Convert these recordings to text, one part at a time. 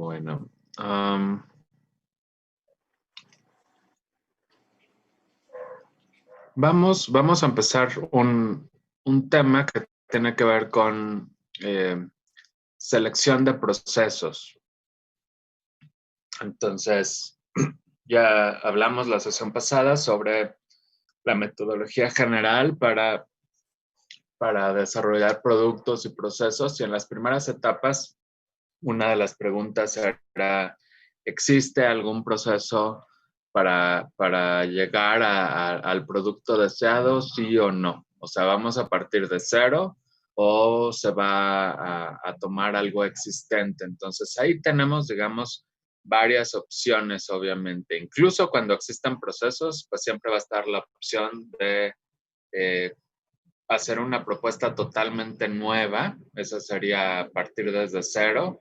Bueno, am, vamos a empezar un tema que tiene que ver con selección de procesos. Entonces, ya hablamos la sesión pasada sobre la metodología general para desarrollar productos y procesos, y en las primeras etapas, una de las preguntas era, ¿existe algún proceso para llegar al producto deseado, sí o no? O sea, ¿vamos a partir de cero o se va a tomar algo existente? Entonces, ahí tenemos, digamos, varias opciones, obviamente. Incluso cuando existan procesos, pues siempre va a estar la opción de eh, hacer una propuesta totalmente nueva. Esa sería partir desde cero,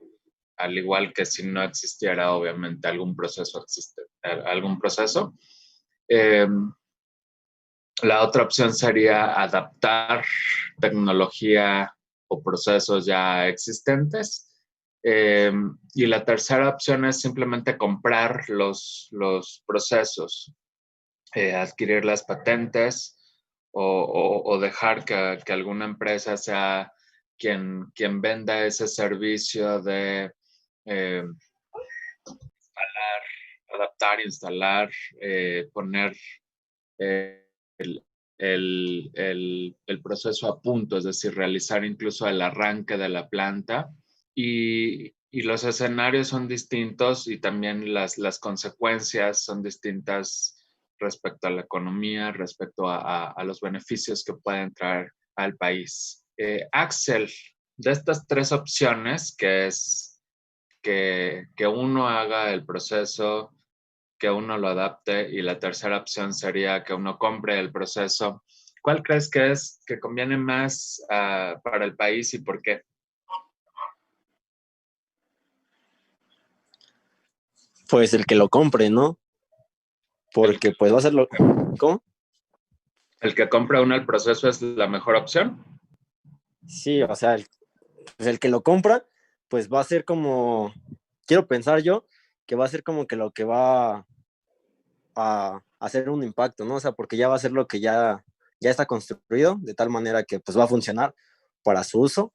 al igual que si no existiera, obviamente, algún proceso. Algún proceso. Eh, la otra opción sería adaptar tecnología o procesos ya existentes. Eh, y la tercera opción es simplemente comprar los procesos, adquirir las patentes o dejar que alguna empresa sea quien venda ese servicio de eh, adaptar, instalar, poner eh, el, el proceso a punto, es decir, realizar incluso el arranque de la planta. Y los escenarios son distintos y también las consecuencias son distintas respecto a la economía, respecto a los beneficios que pueden traer al país. Axel, de estas tres opciones, que es que uno haga el proceso, que uno lo adapte y la tercera opción sería que uno compre el proceso, ¿cuál crees que es que conviene más para el país y por qué? Pues el que lo compre, ¿no? El, Porque pues va a ser lo... ¿Cómo? el que compra uno el proceso es la mejor opción. Sí, o sea, pues el que lo compra, pues va a ser como, quiero pensar yo, que va a ser como que lo que va a hacer un impacto, ¿no? O sea, porque ya va a ser lo que ya está construido, de tal manera que pues va a funcionar para su uso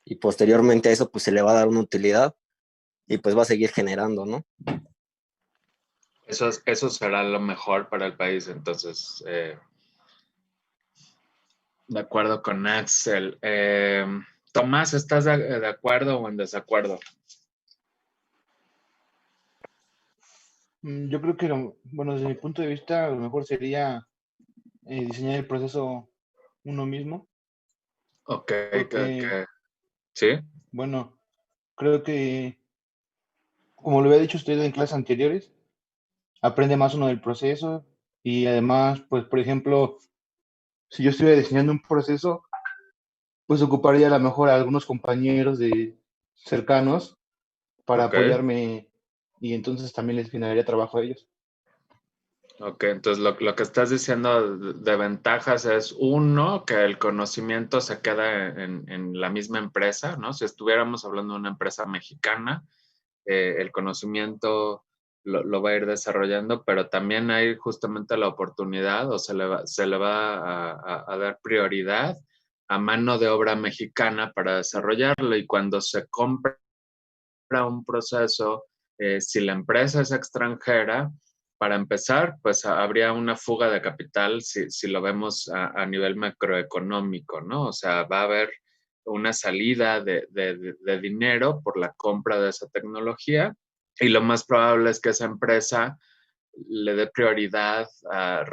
y posteriormente a eso pues se le va a dar una utilidad y pues va a seguir generando, ¿no? Eso será lo mejor para el país. Entonces, de acuerdo con Axel. Tomás, ¿estás de acuerdo o en desacuerdo? Yo creo que, bueno, desde mi punto de vista, lo mejor sería diseñar el proceso uno mismo, Ok, porque, sí. bueno, creo que, como lo había dicho usted en clases anteriores, aprende más uno del proceso y además, pues, por ejemplo, si yo estuviera diseñando un proceso, pues ocuparía a lo mejor a algunos compañeros de cercanos para Ok. apoyarme y entonces también les generaría trabajo a ellos. Ok, entonces lo que estás diciendo de ventajas es uno, que el conocimiento se queda en la misma empresa, ¿no? Si estuviéramos hablando de una empresa mexicana, el conocimiento lo va a ir desarrollando, pero también hay justamente la oportunidad o se le va a dar prioridad a mano de obra mexicana para desarrollarlo, y cuando se compra un proceso, si la empresa es extranjera, para empezar, pues habría una fuga de capital si lo vemos a nivel macroeconómico, ¿no? O sea, va a haber una salida de dinero por la compra de esa tecnología, y lo más probable es que esa empresa le dé prioridad a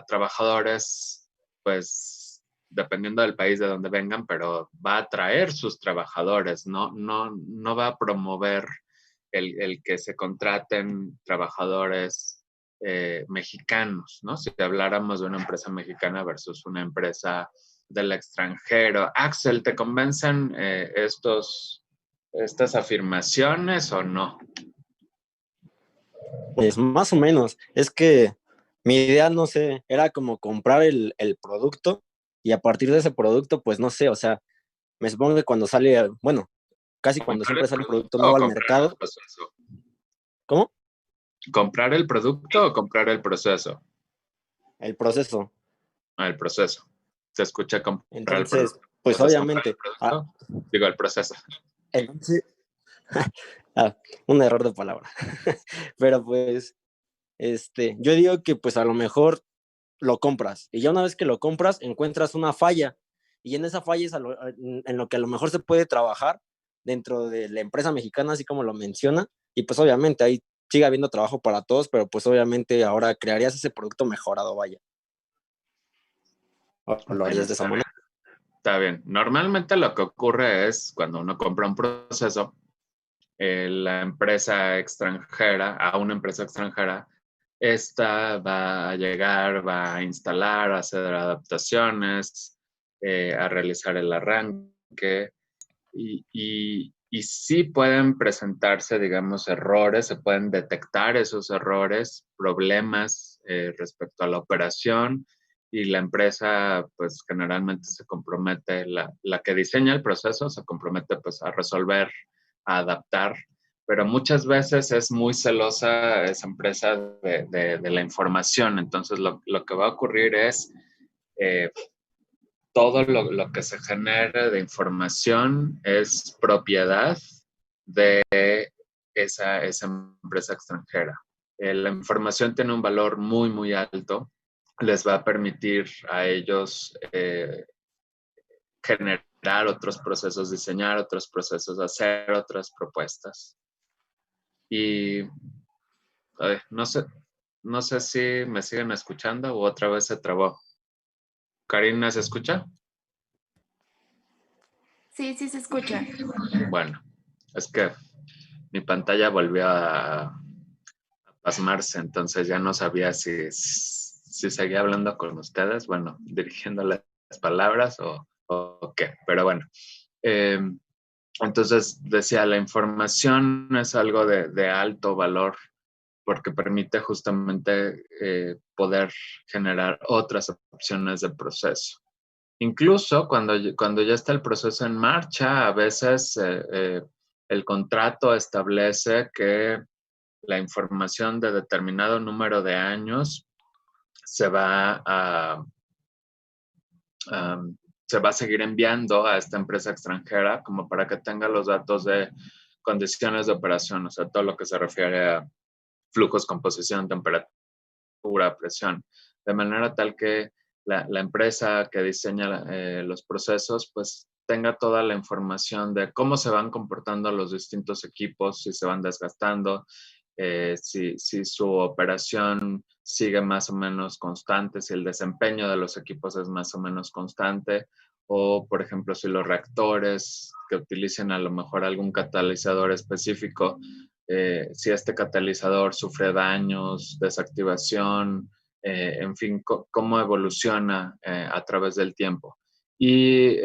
trabajadores, pues dependiendo del país de donde vengan, pero va a atraer sus trabajadores, no va a promover el que se contraten trabajadores mexicanos, ¿no? Si habláramos de una empresa mexicana versus una empresa del extranjero. Axel, ¿te convencen estas afirmaciones o no? Pues más o menos, es que mi idea, no sé, era como comprar el producto y a partir de ese producto, pues no sé, o sea, me supongo que cuando sale, bueno, casi cuando ¿Comprar siempre el sale un producto producto nuevo o al comprar el mercado. proceso? ¿Cómo? ¿Comprar el producto o comprar el proceso? El proceso. Ah, el proceso. Se escucha comprar el Entonces, producto. pues Entonces, comprar el obviamente, producto, digo, el proceso. entonces, un error de palabra. Pero pues, yo digo que pues a lo mejor lo compras y ya una vez que lo compras encuentras una falla y en esa falla es en lo que a lo mejor se puede trabajar dentro de la empresa mexicana, así como lo menciona, y pues obviamente ahí sigue habiendo trabajo para todos, pero pues obviamente ahora crearías ese producto mejorado, vaya. O lo Bueno, harías de esa está bien. manera. Está bien. Normalmente lo que ocurre es cuando uno compra un proceso, la empresa extranjera, a una empresa extranjera, esta va a llegar, va a instalar, a hacer adaptaciones, a realizar el arranque y sí pueden presentarse, digamos, errores, se pueden detectar esos errores, problemas respecto a la operación y la empresa pues generalmente se compromete, la que diseña el proceso se compromete pues a resolver, a adaptar, pero muchas veces es muy celosa esa empresa de la información, entonces lo que va a ocurrir es eh, todo lo que se genere de información es propiedad de esa empresa extranjera. La información tiene un valor muy, muy alto. Les va a permitir a ellos generar otros procesos, diseñar otros procesos, hacer otras propuestas. Y no sé si me siguen escuchando o otra vez se trabó. Karina, ¿se escucha? Sí, sí se escucha. Bueno, es que mi pantalla volvió a pasmarse, entonces ya no sabía si seguía hablando con ustedes, bueno, dirigiendo las palabras o qué, pero bueno. Eh, entonces decía, la información es algo de alto valor porque permite justamente poder generar otras opciones de proceso. Incluso cuando ya está el proceso en marcha, a veces el contrato establece que la información de determinado número de años se va a, se va a seguir enviando a esta empresa extranjera como para que tenga los datos de condiciones de operación, o sea, todo lo que se refiere a flujos, composición, temperatura, presión, de manera tal que la empresa que diseña los procesos, pues tenga toda la información de cómo se van comportando los distintos equipos, si se van desgastando, si su operación sigue más o menos constante, si el desempeño de los equipos es más o menos constante, o por ejemplo si los reactores que utilicen a lo mejor algún catalizador específico, si este catalizador sufre daños, desactivación, en fin, cómo evoluciona a través del tiempo. Y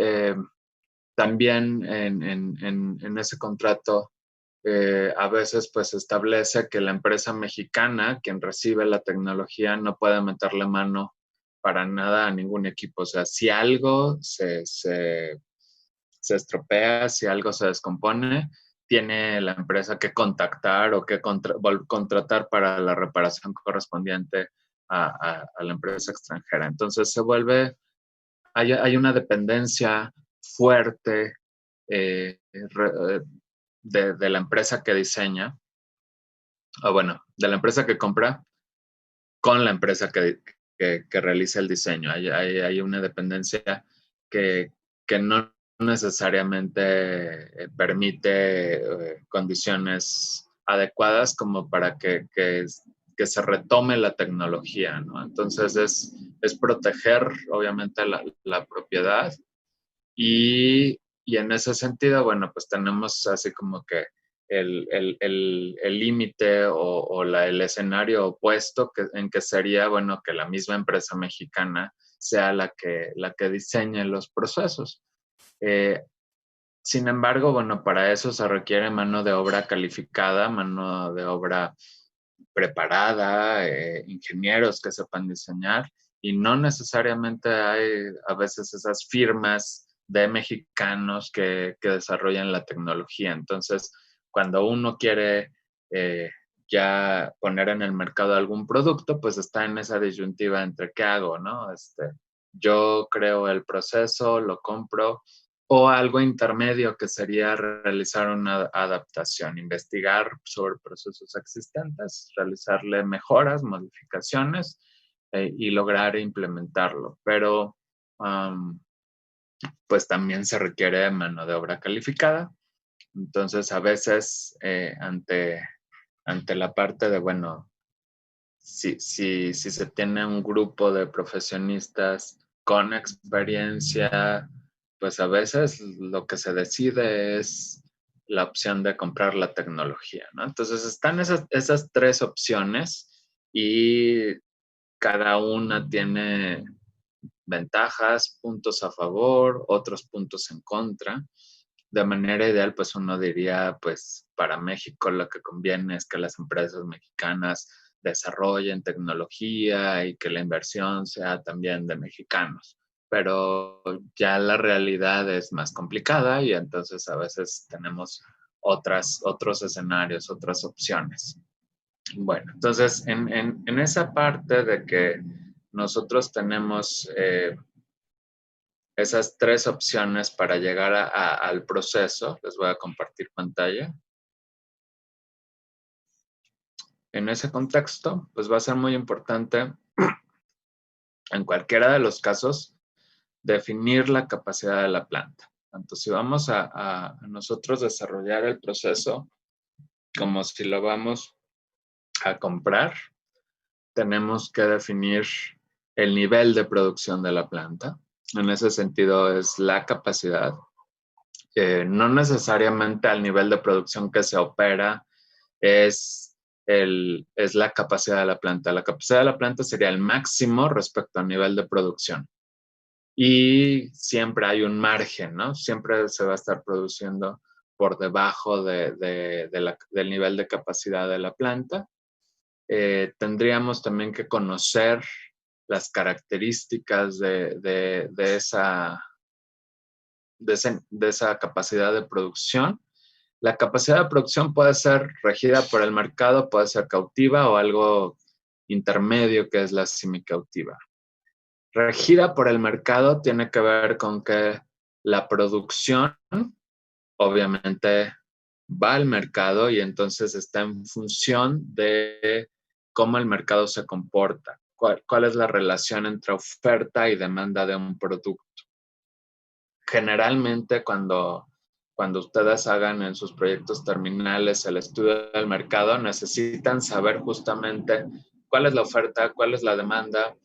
también en ese contrato a veces pues establece que la empresa mexicana, quien recibe la tecnología, no puede meterle mano para nada a ningún equipo. O sea, si algo se estropea, si algo se descompone, tiene la empresa que contactar o que contratar para la reparación correspondiente a la empresa extranjera. Entonces se vuelve, hay una dependencia fuerte de la empresa que diseña, o bueno, de la empresa que compra con la empresa que realiza el diseño. Hay una dependencia que no necesariamente permite condiciones adecuadas como para que se retome la tecnología, ¿no? Entonces es proteger, obviamente, la propiedad y en ese sentido, bueno, pues tenemos así como que el límite o el escenario opuesto en que sería, bueno, que la misma empresa mexicana sea la que diseñe los procesos. Eh, Sin embargo, bueno, para eso se requiere mano de obra calificada, mano de obra preparada, ingenieros que sepan diseñar y no necesariamente hay a veces esas firmas de mexicanos que desarrollan la tecnología. Entonces, cuando uno quiere ya poner en el mercado algún producto, pues está en esa disyuntiva entre qué hago, ¿no? Yo creo el proceso, lo compro, o algo intermedio que sería realizar una adaptación, investigar sobre procesos existentes, realizarle mejoras, modificaciones y lograr implementarlo. Pero pues también se requiere mano de obra calificada. Entonces, a veces ante la parte de, bueno, si se tiene un grupo de profesionistas con experiencia, pues a veces lo que se decide es la opción de comprar la tecnología, ¿no? Entonces están esas tres opciones y cada una tiene ventajas, puntos a favor, otros puntos en contra. De manera ideal, pues uno diría, pues para México lo que conviene es que las empresas mexicanas desarrollen tecnología y que la inversión sea también de mexicanos. Pero ya la realidad es más complicada y entonces a veces tenemos otros escenarios, otras opciones. Bueno, entonces en esa parte de que nosotros tenemos esas tres opciones para llegar al proceso, les voy a compartir pantalla. En ese contexto, pues va a ser muy importante en cualquiera de los casos definir la capacidad de la planta. Tanto si vamos a nosotros desarrollar el proceso como si lo vamos a comprar, tenemos que definir el nivel de producción de la planta. En ese sentido es la capacidad. No necesariamente al nivel de producción que se opera es la capacidad de la planta. La capacidad de la planta sería el máximo respecto al nivel de producción. Y siempre hay un margen, ¿no? Siempre se va a estar produciendo por debajo del nivel de capacidad de la planta. Tendríamos también que conocer las características de esa capacidad de producción. La capacidad de producción puede ser regida por el mercado, puede ser cautiva o algo intermedio que es la semicautiva. Regida por el mercado tiene que ver con que la producción obviamente va al mercado y entonces está en función de cómo el mercado se comporta, cuál es la relación entre oferta y demanda de un producto. Generalmente cuando ustedes hagan en sus proyectos terminales el estudio del mercado, necesitan saber justamente cuál es la oferta, cuál es la demanda,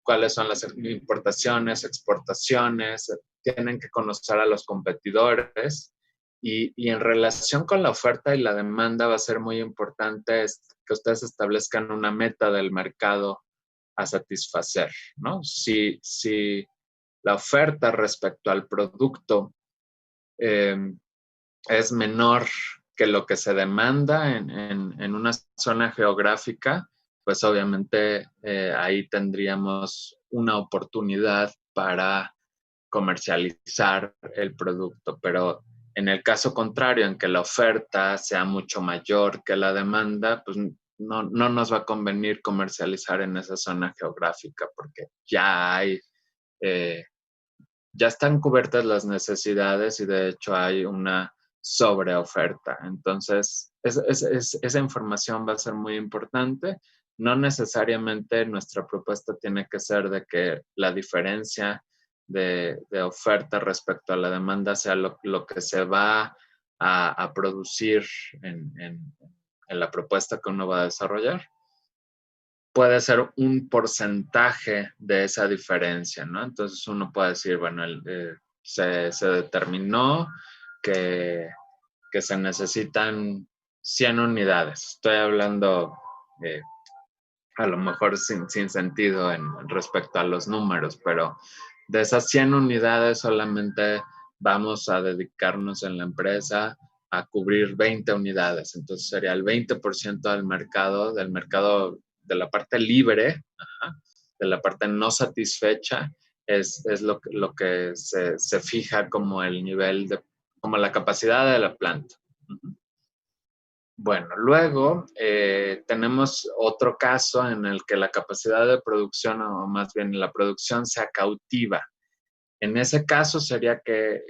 cuáles son las importaciones, exportaciones, tienen que conocer a los competidores y en relación con la oferta y la demanda va a ser muy importante que ustedes establezcan una meta del mercado a satisfacer, ¿no? Si la oferta respecto al producto es menor que lo que se demanda en una zona geográfica, pues obviamente ahí tendríamos una oportunidad para comercializar el producto. Pero en el caso contrario, en que la oferta sea mucho mayor que la demanda, pues no nos va a convenir comercializar en esa zona geográfica porque ya están cubiertas las necesidades y de hecho hay una sobreoferta. Entonces, esa información va a ser muy importante. No necesariamente nuestra propuesta tiene que ser de que la diferencia de oferta respecto a la demanda sea lo que se va a producir en la propuesta que uno va a desarrollar. Puede ser un porcentaje de esa diferencia, ¿no? Entonces uno puede decir, bueno, se determinó que se necesitan 100 unidades. Estoy hablando a lo mejor sin sentido respecto a los números, pero de esas 100 unidades solamente vamos a dedicarnos en la empresa a cubrir 20 unidades. Entonces sería el 20% del mercado de la parte libre, de la parte no satisfecha, es lo que se fija como el nivel como la capacidad de la planta. Bueno, luego tenemos otro caso en el que la capacidad de producción, o más bien la producción, sea cautiva. En ese caso sería que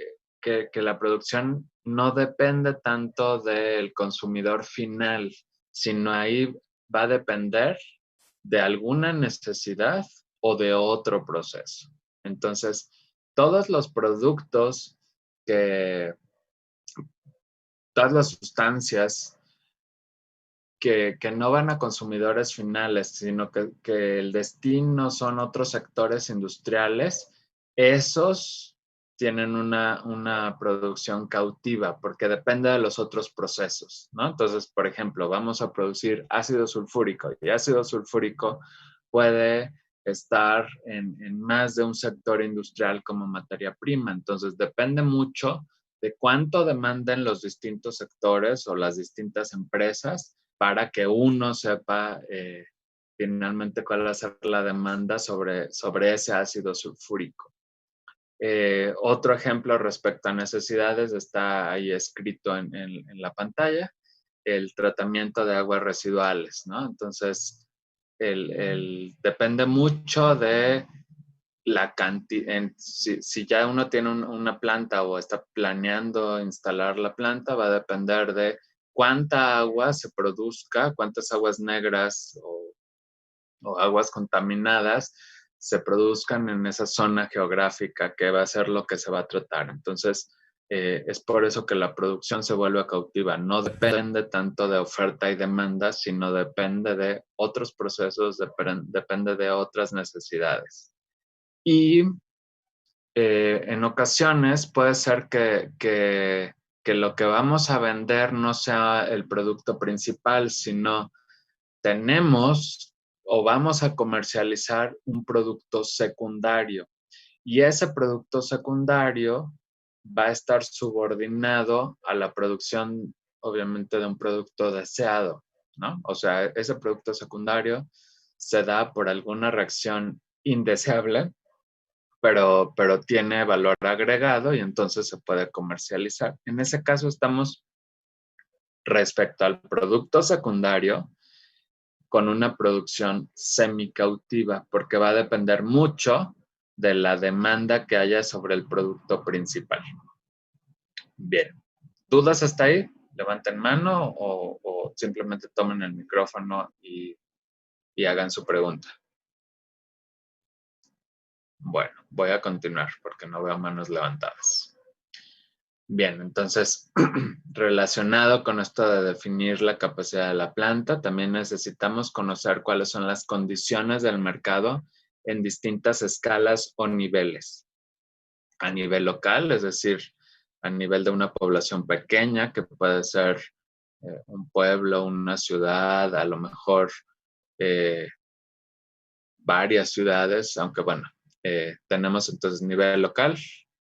la producción no depende tanto del consumidor final, sino ahí va a depender de alguna necesidad o de otro proceso. Entonces, todos los productos todas las sustancias que no van a consumidores finales, sino que el destino son otros sectores industriales, esos tienen una producción cautiva porque depende de los otros procesos, ¿no? Entonces, por ejemplo, vamos a producir ácido sulfúrico y ácido sulfúrico puede estar en más de un sector industrial como materia prima. Entonces, depende mucho de cuánto demanden los distintos sectores o las distintas empresas para que uno sepa finalmente cuál va a ser la demanda sobre ese ácido sulfúrico. Otro ejemplo respecto a necesidades está ahí escrito en la pantalla, el tratamiento de aguas residuales, ¿no? Entonces, depende mucho de la cantidad. Si ya uno tiene una planta o está planeando instalar la planta, va a depender de cuánta agua se produzca, cuántas aguas negras o aguas contaminadas se produzcan en esa zona geográfica que va a ser lo que se va a tratar. Entonces, es por eso que la producción se vuelve cautiva. No depende tanto de oferta y demanda, sino depende de otros procesos, depende de otras necesidades. Y en ocasiones puede ser que lo que vamos a vender no sea el producto principal, sino tenemos o vamos a comercializar un producto secundario. Y ese producto secundario va a estar subordinado a la producción, obviamente, de un producto deseado, ¿no? O sea, ese producto secundario se da por alguna reacción indeseable, pero tiene valor agregado y entonces se puede comercializar. En ese caso estamos respecto al producto secundario con una producción semicautiva, porque va a depender mucho de la demanda que haya sobre el producto principal. Bien, ¿dudas hasta ahí? Levanten mano o simplemente tomen el micrófono y hagan su pregunta. Bueno, voy a continuar porque no veo manos levantadas. Bien, entonces, relacionado con esto de definir la capacidad de la planta, también necesitamos conocer cuáles son las condiciones del mercado en distintas escalas o niveles. A nivel local, es decir, a nivel de una población pequeña, que puede ser un pueblo, una ciudad, a lo mejor varias ciudades, aunque bueno, tenemos entonces nivel local,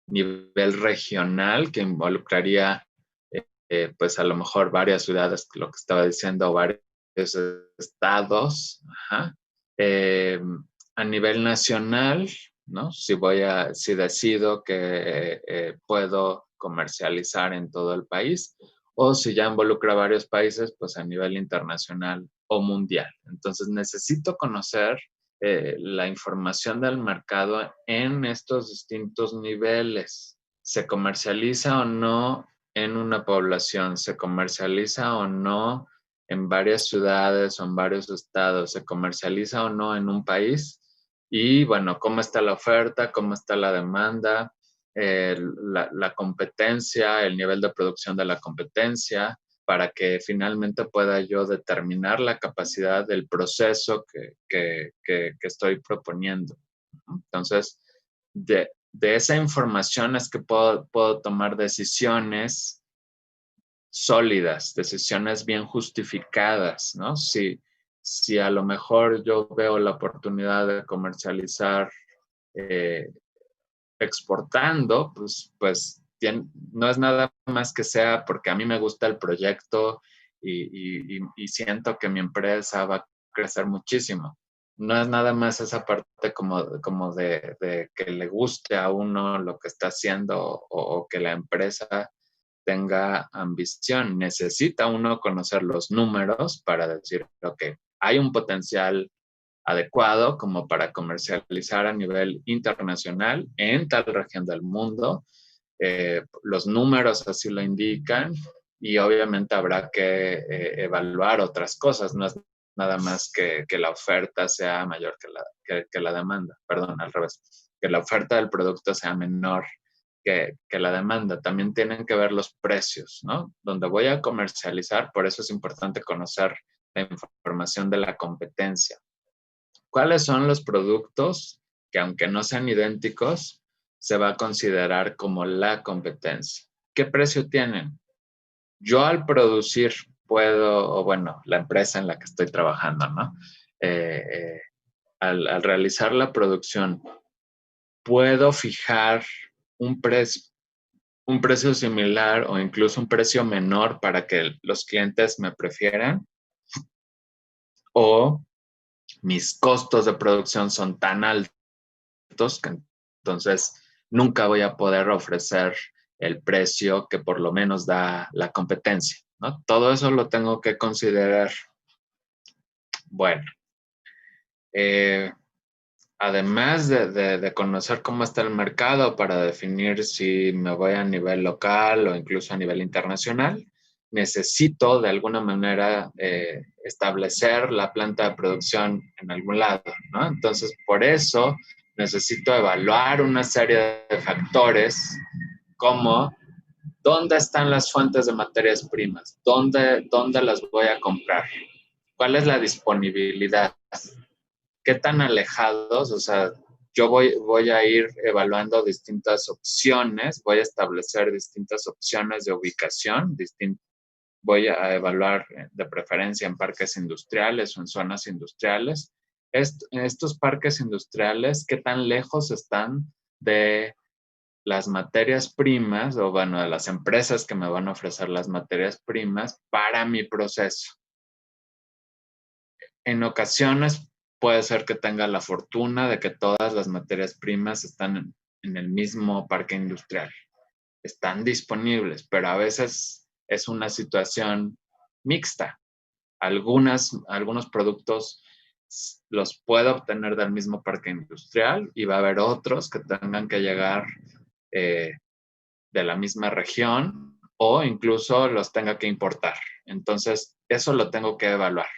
nivel regional, que involucraría pues a lo mejor varias ciudades, lo que estaba diciendo, varios estados. Ajá. A nivel nacional, ¿no? Si decido que puedo comercializar en todo el país, o si ya involucra varios países, pues a nivel internacional o mundial. Entonces necesito conocer la información del mercado en estos distintos niveles. ¿Se comercializa o no en una población? ¿Se comercializa o no en varias ciudades o en varios estados? ¿Se comercializa o no en un país? Y bueno, ¿cómo está la oferta? ¿Cómo está la demanda? La competencia, el nivel de producción de la competencia, para que finalmente pueda yo determinar la capacidad del proceso que estoy proponiendo. Entonces, de esa información es que puedo tomar decisiones sólidas, decisiones bien justificadas, ¿no? Si a lo mejor yo veo la oportunidad de comercializar exportando, pues no es nada más que sea porque a mí me gusta el proyecto y siento que mi empresa va a crecer muchísimo. no es nada más esa parte como de que le guste a uno lo que está haciendo o que la empresa tenga ambición. Necesita uno conocer los números para decir, ok, hay un potencial adecuado como para comercializar a nivel internacional en tal región del mundo. Los números así lo indican y obviamente habrá que evaluar otras cosas. No es nada más que la oferta sea mayor que la demanda. Perdón, al revés. Que la oferta del producto sea menor que la demanda. También tienen que ver los precios, ¿no? Donde voy a comercializar, por eso es importante conocer la información de la competencia. ¿Cuáles son los productos que, aunque no sean idénticos, se va a considerar como la competencia? ¿Qué precio tienen? Yo al producir puedo, o bueno, la empresa en la que estoy trabajando, ¿no? Al realizar la producción, puedo fijar un precio similar o incluso un precio menor para que los clientes me prefieran, o mis costos de producción son tan altos que entonces nunca voy a poder ofrecer el precio que por lo menos da la competencia, ¿no? Todo eso lo tengo que considerar. Bueno, además de conocer cómo está el mercado para definir si me voy a nivel local o incluso a nivel internacional, necesito de alguna manera establecer la planta de producción en algún lado, ¿no? Entonces, por eso necesito evaluar una serie de factores como dónde están las fuentes de materias primas, dónde las voy a comprar, cuál es la disponibilidad, qué tan alejados, o sea, yo voy a ir evaluando distintas opciones, voy a establecer distintas opciones de ubicación, voy a evaluar de preferencia en parques industriales o en zonas industriales. Estos parques industriales, ¿qué tan lejos están de las materias primas o, bueno, de las empresas que me van a ofrecer las materias primas para mi proceso? En ocasiones puede ser que tenga la fortuna de que todas las materias primas están en el mismo parque industrial, están disponibles, pero a veces es una situación mixta. Algunos productos los puedo obtener del mismo parque industrial y va a haber otros que tengan que llegar de la misma región o incluso los tenga que importar. Entonces, eso lo tengo que evaluar.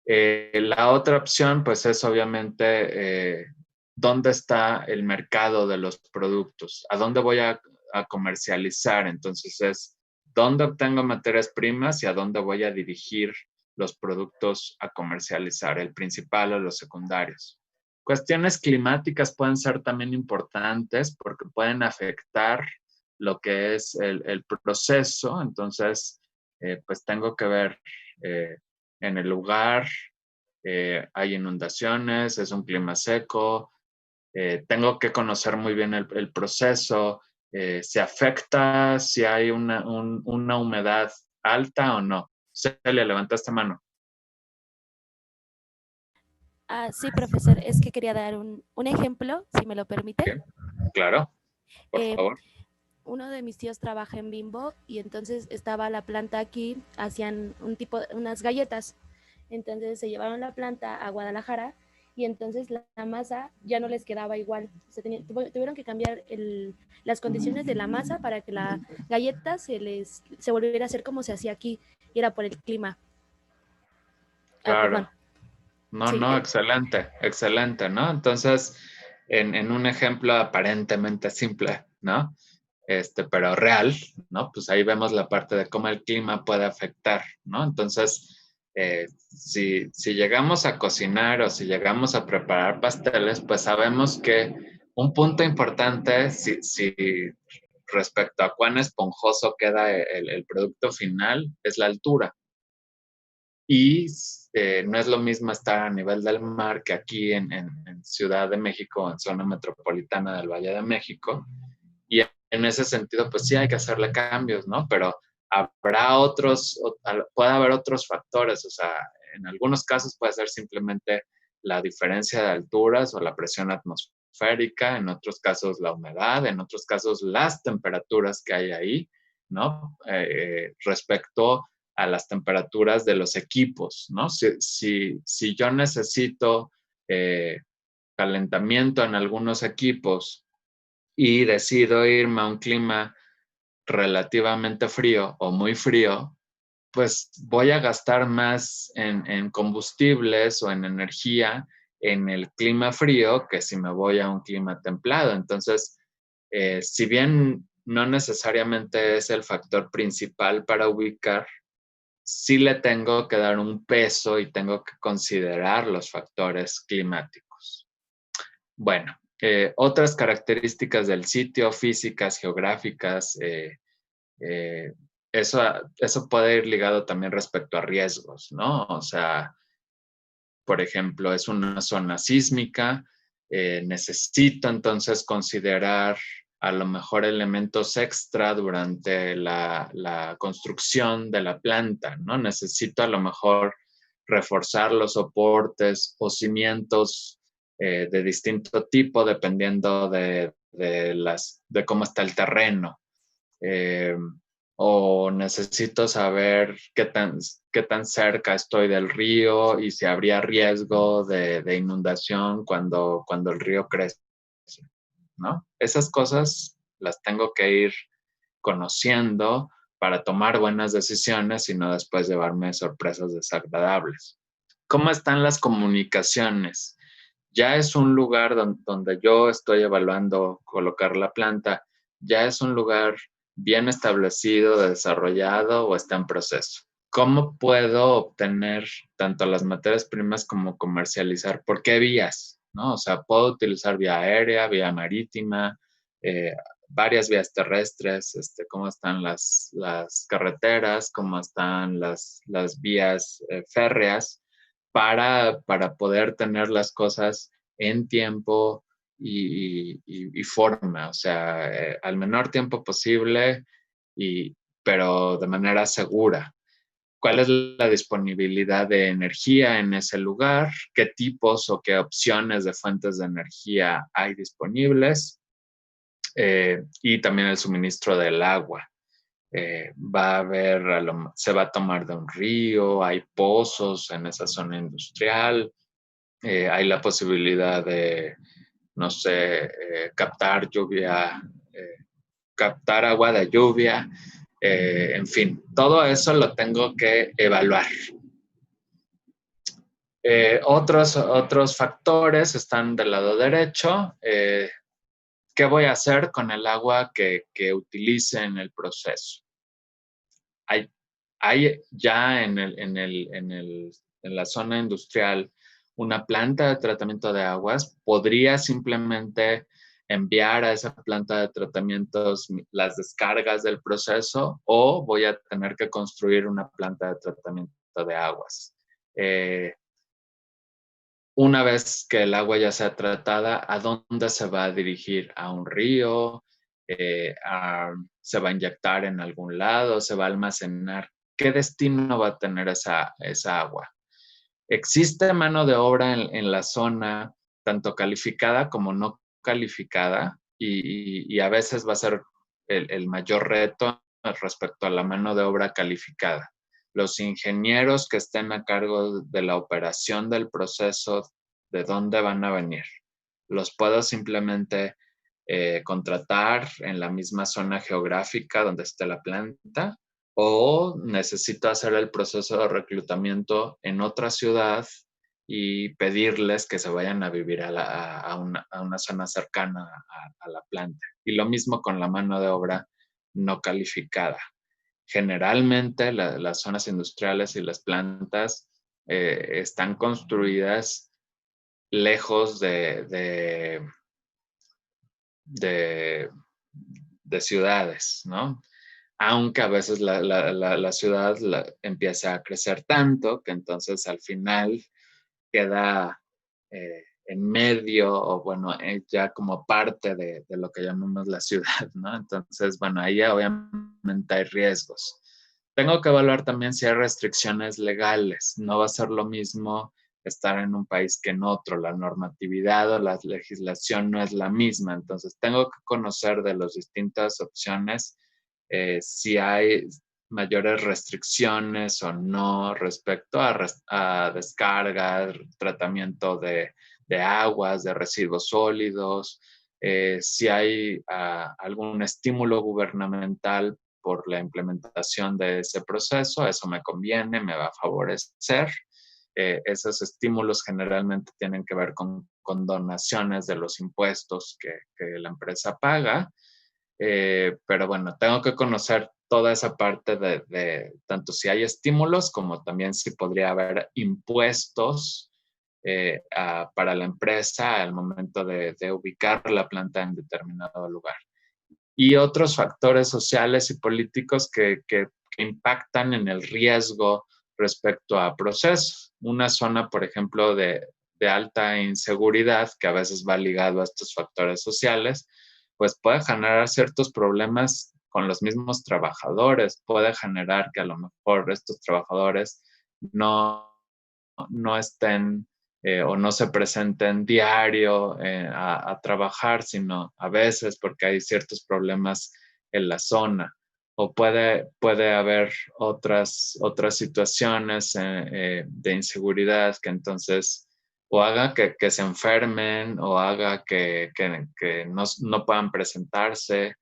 La otra opción, pues, es obviamente dónde está el mercado de los productos, a dónde voy a comercializar. Entonces, es dónde obtengo materias primas y a dónde voy a dirigir los productos a comercializar, el principal o los secundarios. Cuestiones climáticas pueden ser también importantes porque pueden afectar lo que es el proceso. Entonces, pues tengo que ver en el lugar, hay inundaciones, es un clima seco, tengo que conocer muy bien el proceso, se afecta si hay una humedad alta o no. Celia, levantaste mano. Sí, profesor, es que quería dar un ejemplo, si me lo permite. ¿Bien? Claro, por favor. Uno de mis tíos trabaja en Bimbo y entonces estaba la planta aquí, hacían unas galletas. Entonces se llevaron la planta a Guadalajara y entonces la masa ya no les quedaba igual. Tuvieron que cambiar las condiciones de la masa para que la galleta se volviera a hacer como se hacía aquí, y era por el clima. Claro. No, Sí. no, excelente, excelente, ¿no? Entonces, en un ejemplo aparentemente simple, ¿no? Pero real, ¿no? Pues ahí vemos la parte de cómo el clima puede afectar, ¿no? Entonces, si llegamos a cocinar o si llegamos a preparar pasteles, pues sabemos que un punto importante, si respecto a cuán esponjoso queda el producto final, es la altura. Y no es lo mismo estar a nivel del mar que aquí en Ciudad de México, en zona metropolitana del Valle de México. Y en ese sentido, pues sí hay que hacerle cambios, ¿no? Pero puede haber otros factores, o sea, en algunos casos puede ser simplemente la diferencia de alturas o la presión atmosférica, en otros casos la humedad, en otros casos las temperaturas que hay ahí, ¿no? Respecto a las temperaturas de los equipos, ¿no? Si yo necesito calentamiento en algunos equipos y decido irme a un clima relativamente frío o muy frío, pues voy a gastar más en combustibles o en energía en el clima frío que si me voy a un clima templado. Entonces, si bien no necesariamente es el factor principal para ubicar, sí le tengo que dar un peso y tengo que considerar los factores climáticos. Bueno, otras características del sitio, físicas, geográficas, eso puede ir ligado también respecto a riesgos, ¿no? O sea, por ejemplo, es una zona sísmica, necesito entonces considerar a lo mejor elementos extra durante la construcción de la planta, ¿no? Necesito a lo mejor reforzar los soportes o cimientos de distinto tipo dependiendo de cómo está el terreno. O necesito saber qué tan cerca estoy del río y si habría riesgo de inundación cuando el río crece, ¿no? Esas cosas las tengo que ir conociendo para tomar buenas decisiones y no después llevarme sorpresas desagradables. ¿Cómo están las comunicaciones? Ya es un lugar donde yo estoy evaluando colocar la planta, ya es un lugar bien establecido, desarrollado o está en proceso. ¿Cómo puedo obtener tanto las materias primas como comercializar? ¿Por qué vías? ¿No? O sea, puedo utilizar vía aérea, vía marítima, varias vías terrestres, cómo están las carreteras, cómo están las vías férreas para poder tener las cosas en tiempo y forma, o sea, al menor tiempo posible, pero de manera segura. ¿Cuál es la disponibilidad de energía en ese lugar? ¿Qué tipos o qué opciones de fuentes de energía hay disponibles? Y también el suministro del agua. Va a haber, se va a tomar de un río, hay pozos en esa zona industrial, hay la posibilidad de, no sé, captar lluvia, captar agua de lluvia, en fin, todo eso lo tengo que evaluar. Otros factores están del lado derecho. ¿Qué voy a hacer con el agua que utilice en el proceso? Hay ya en la zona industrial una planta de tratamiento de aguas. Podría simplemente enviar a esa planta de tratamientos las descargas del proceso o voy a tener que construir una planta de tratamiento de aguas. Una vez que el agua ya sea tratada, ¿a dónde se va a dirigir? ¿A un río? ¿Se va a inyectar en algún lado? ¿Se va a almacenar? ¿Qué destino va a tener esa agua? Existe mano de obra en la zona, tanto calificada como no calificada, y a veces va a ser el mayor reto respecto a la mano de obra calificada. Los ingenieros que estén a cargo de la operación del proceso, ¿de dónde van a venir? Los puedo simplemente contratar en la misma zona geográfica donde esté la planta, o necesito hacer el proceso de reclutamiento en otra ciudad y pedirles que se vayan a vivir a una zona cercana a la planta. Y lo mismo con la mano de obra no calificada. Generalmente las zonas industriales y las plantas están construidas lejos de ciudades, ¿no? Aunque a veces la ciudad empieza a crecer tanto que entonces al final queda en medio o bueno, ya como parte de lo que llamamos la ciudad, ¿no? Entonces, bueno, ahí obviamente hay riesgos. Tengo que evaluar también si hay restricciones legales. No va a ser lo mismo estar en un país que en otro. La normatividad o la legislación no es la misma, entonces tengo que conocer de las distintas opciones si hay mayores restricciones o no respecto a descargas, tratamiento de aguas, de residuos sólidos, si hay algún estímulo gubernamental por la implementación de ese proceso, eso me conviene, me va a favorecer. Esos estímulos generalmente tienen que ver con donaciones de los impuestos que la empresa paga. Pero bueno, tengo que conocer toda esa parte de tanto si hay estímulos como también si podría haber impuestos para la empresa al momento de ubicar la planta en determinado lugar. Y otros factores sociales y políticos que impactan en el riesgo respecto a procesos. Una zona, por ejemplo, de alta inseguridad, que a veces va ligado a estos factores sociales, pues puede generar ciertos problemas con los mismos trabajadores, puede generar que a lo mejor estos trabajadores no estén o no se presenten diario a trabajar, sino a veces porque hay ciertos problemas en la zona. O puede haber otras situaciones de inseguridad que entonces o haga que se enfermen o haga que no puedan presentarse.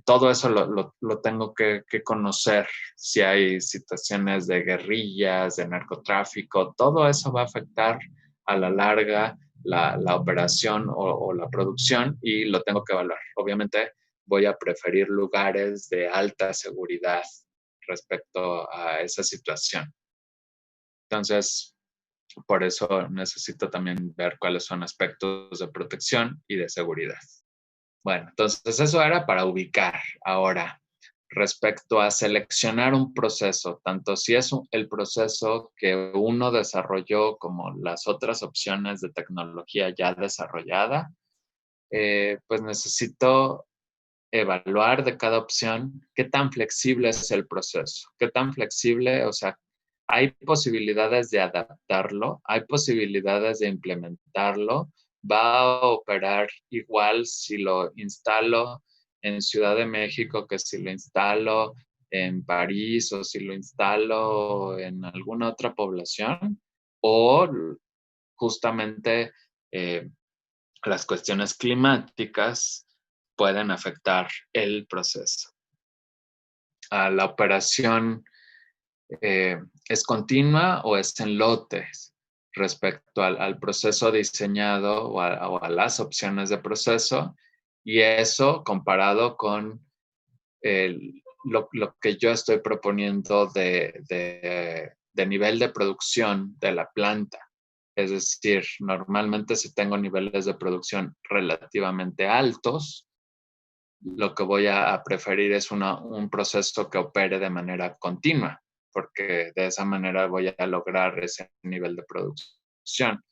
Todo eso lo tengo que conocer. Si hay situaciones de guerrillas, de narcotráfico, todo eso va a afectar a la larga la operación o la producción y lo tengo que evaluar. Obviamente voy a preferir lugares de alta seguridad respecto a esa situación. Entonces, por eso necesito también ver cuáles son aspectos de protección y de seguridad. Bueno, entonces eso era para ubicar. Ahora, respecto a seleccionar un proceso, tanto si es el proceso que uno desarrolló como las otras opciones de tecnología ya desarrollada, pues necesito evaluar de cada opción qué tan flexible es el proceso, qué tan flexible, o sea, hay posibilidades de adaptarlo, hay posibilidades de implementarlo, va a operar igual si lo instalo en Ciudad de México que si lo instalo en París o si lo instalo en alguna otra población, o justamente las cuestiones climáticas pueden afectar el proceso. La operación ¿es continua o es en lotes respecto al proceso diseñado o a las opciones de proceso? Y eso comparado con lo que yo estoy proponiendo de nivel de producción de la planta. Es decir, normalmente si tengo niveles de producción relativamente altos, lo que voy a preferir es un proceso que opere de manera continua, porque de esa manera voy a lograr ese nivel de producción.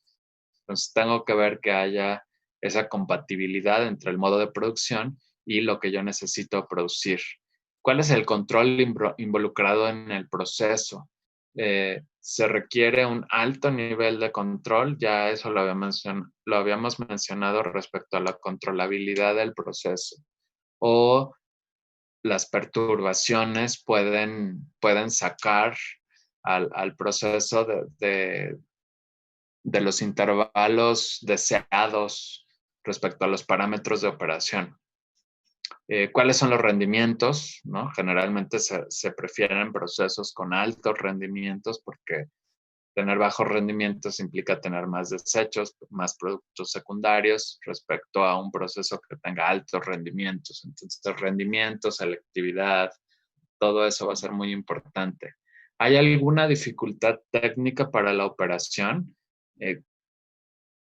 Entonces tengo que ver que haya esa compatibilidad entre el modo de producción y lo que yo necesito producir. ¿Cuál es el control involucrado en el proceso? Se requiere un alto nivel de control, ya eso lo habíamos mencionado respecto a la controlabilidad del proceso. O las perturbaciones pueden sacar al proceso de los intervalos deseados respecto a los parámetros de operación. ¿Cuáles son los rendimientos? ¿No? Generalmente se prefieren procesos con altos rendimientos porque tener bajos rendimientos implica tener más desechos, más productos secundarios respecto a un proceso que tenga altos rendimientos. Entonces, rendimiento, selectividad, todo eso va a ser muy importante. ¿Hay alguna dificultad técnica para la operación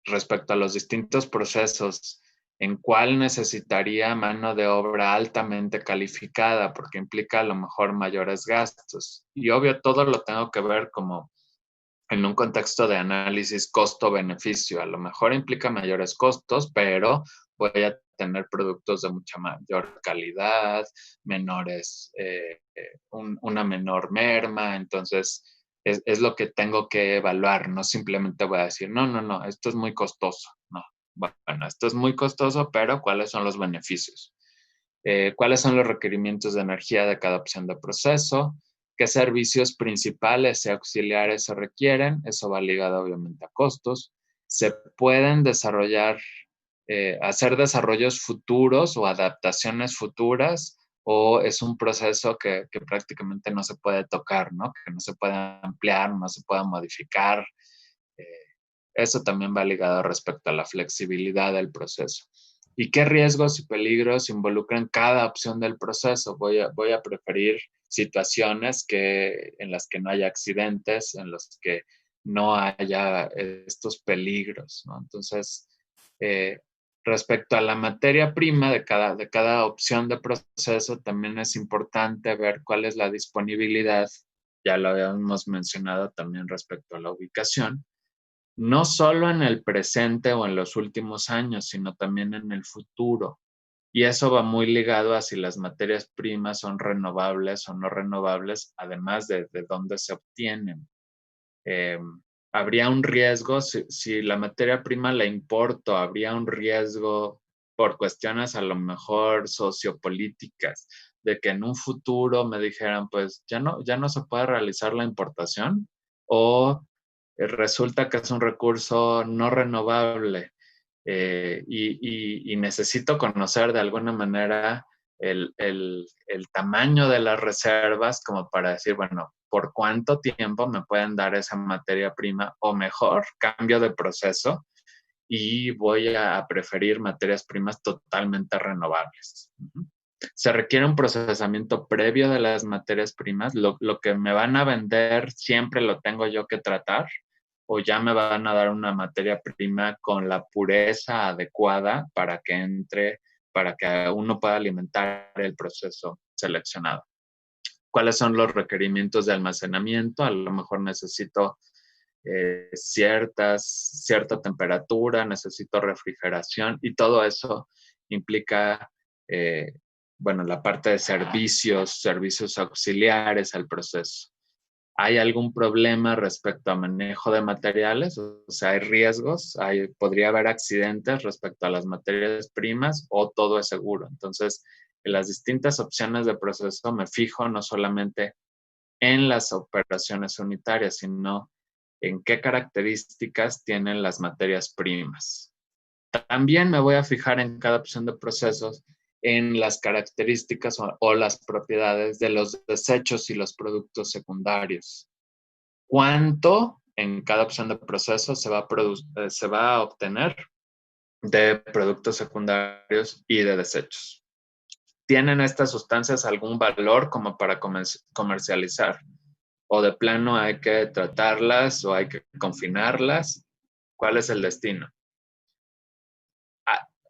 respecto a los distintos procesos? ¿En cuál necesitaría mano de obra altamente calificada? Porque implica a lo mejor mayores gastos. Y obvio, todo lo tengo que ver como en un contexto de análisis costo-beneficio. A lo mejor implica mayores costos, pero voy a tener productos de mucha mayor calidad, menores, una menor merma. Entonces, es lo que tengo que evaluar. No simplemente voy a decir, no, esto es muy costoso. No, bueno, esto es muy costoso, pero ¿cuáles son los beneficios? ¿Cuáles son los requerimientos de energía de cada opción de proceso? ¿Qué servicios principales y auxiliares se requieren? Eso va ligado obviamente a costos. ¿Se pueden desarrollar, hacer desarrollos futuros o adaptaciones futuras? ¿O es un proceso que prácticamente no se puede tocar, ¿no? Que no se puede ampliar, no se puede modificar? Eh, Eso también va ligado respecto a la flexibilidad del proceso. ¿Y qué riesgos y peligros involucran cada opción del proceso? Voy a preferir situaciones en las que no haya accidentes, en las que no haya estos peligros, ¿no? Entonces, eh, respecto a la materia prima de cada opción de proceso, también es importante ver cuál es la disponibilidad. Ya lo habíamos mencionado también respecto a la ubicación, no solo en el presente o en los últimos años, sino también en el futuro. Y eso va muy ligado a si las materias primas son renovables o no renovables, además de dónde se obtienen. Eh, Habría un riesgo, si la materia prima la importo, habría un riesgo por cuestiones a lo mejor sociopolíticas, de que en un futuro me dijeran, pues ya no se puede realizar la importación, o resulta que es un recurso no renovable, y necesito conocer de alguna manera el tamaño de las reservas como para decir, bueno, ¿por cuánto tiempo me pueden dar esa materia prima? O mejor, cambio de proceso y voy a preferir materias primas totalmente renovables. Se requiere un procesamiento previo de las materias primas. Lo que me van a vender siempre lo tengo yo que tratar, o ya me van a dar una materia prima con la pureza adecuada para que entre, para que uno pueda alimentar el proceso seleccionado. ¿Cuáles son los requerimientos de almacenamiento? A lo mejor necesito cierta temperatura, necesito refrigeración, y todo eso implica, bueno, la parte de servicios auxiliares al proceso. ¿Hay algún problema respecto a manejo de materiales? O sea, ¿hay riesgos? ¿Podría haber accidentes respecto a las materias primas, o todo es seguro? Entonces, en las distintas opciones de proceso me fijo no solamente en las operaciones unitarias, sino en qué características tienen las materias primas. También me voy a fijar en cada opción de procesos en las características o las propiedades de los desechos y los productos secundarios. ¿Cuánto en cada opción de proceso se va a obtener de productos secundarios y de desechos? ¿Tienen estas sustancias algún valor como para comercializar? ¿O de plano hay que tratarlas o hay que confinarlas? ¿Cuál es el destino?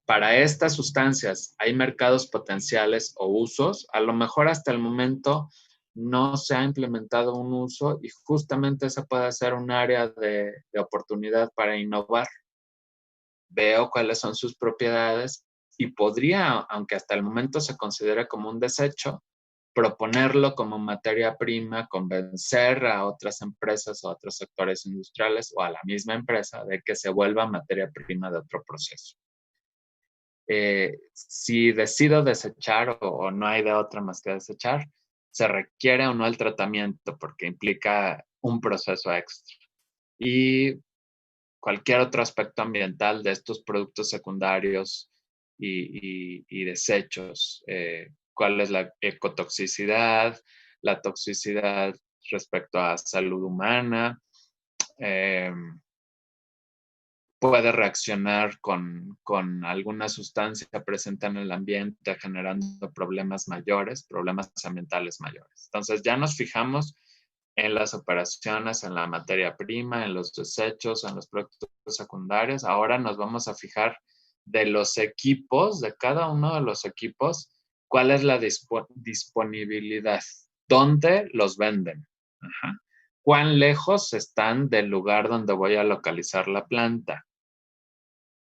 Para estas sustancias, ¿hay mercados potenciales o usos? A lo mejor hasta el momento no se ha implementado un uso, y justamente esa puede ser un área de oportunidad para innovar. Veo cuáles son sus propiedades y podría, aunque hasta el momento se considere como un desecho, proponerlo como materia prima, convencer a otras empresas o a otros sectores industriales o a la misma empresa de que se vuelva materia prima de otro proceso. Si decido desechar o no hay de otra más que desechar, se requiere o no el tratamiento, porque implica un proceso extra. Y cualquier otro aspecto ambiental de estos productos secundarios y desechos. ¿Cuál es la ecotoxicidad, la toxicidad respecto a salud humana? Puede reaccionar con alguna sustancia presente en el ambiente, generando problemas mayores, problemas ambientales mayores. Entonces ya nos fijamos en las operaciones, en la materia prima, en los desechos, en los productos secundarios. Ahora nos vamos a fijar de los equipos, de cada uno de los equipos, cuál es la disponibilidad, dónde los venden. Ajá. ¿Cuán lejos están del lugar donde voy a localizar la planta?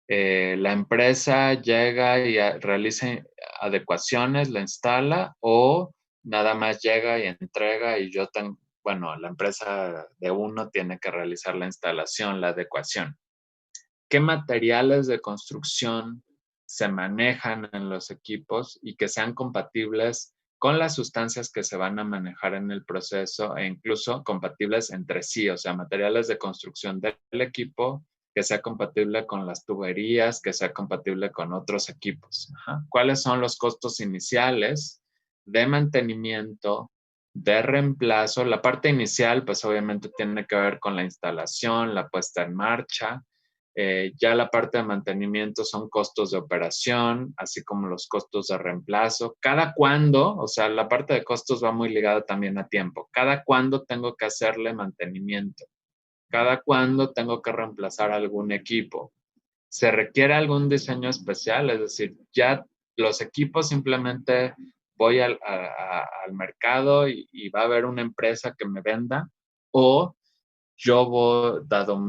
La empresa llega y realiza adecuaciones, la instala, o nada más llega y entrega y yo bueno, la empresa de uno tiene que realizar la instalación, la adecuación. ¿Qué materiales de construcción se manejan en los equipos y que sean compatibles con las sustancias que se van a manejar en el proceso e incluso compatibles entre sí? O sea, materiales de construcción del equipo que sea compatible con las tuberías, que sea compatible con otros equipos. Ajá. ¿Cuáles son los costos iniciales de mantenimiento, de reemplazo? La parte inicial, pues obviamente tiene que ver con la instalación, la puesta en marcha. Ya la parte de mantenimiento son costos de operación, así como los costos de reemplazo. ¿Cada cuándo? O sea, la parte de costos va muy ligada también a tiempo. ¿Cada cuándo tengo que hacerle mantenimiento? ¿Cada cuándo tengo que reemplazar algún equipo? ¿Se requiere algún diseño especial? Es decir, ya los equipos simplemente voy al mercado y va a haber una empresa que me venda, o yo, dado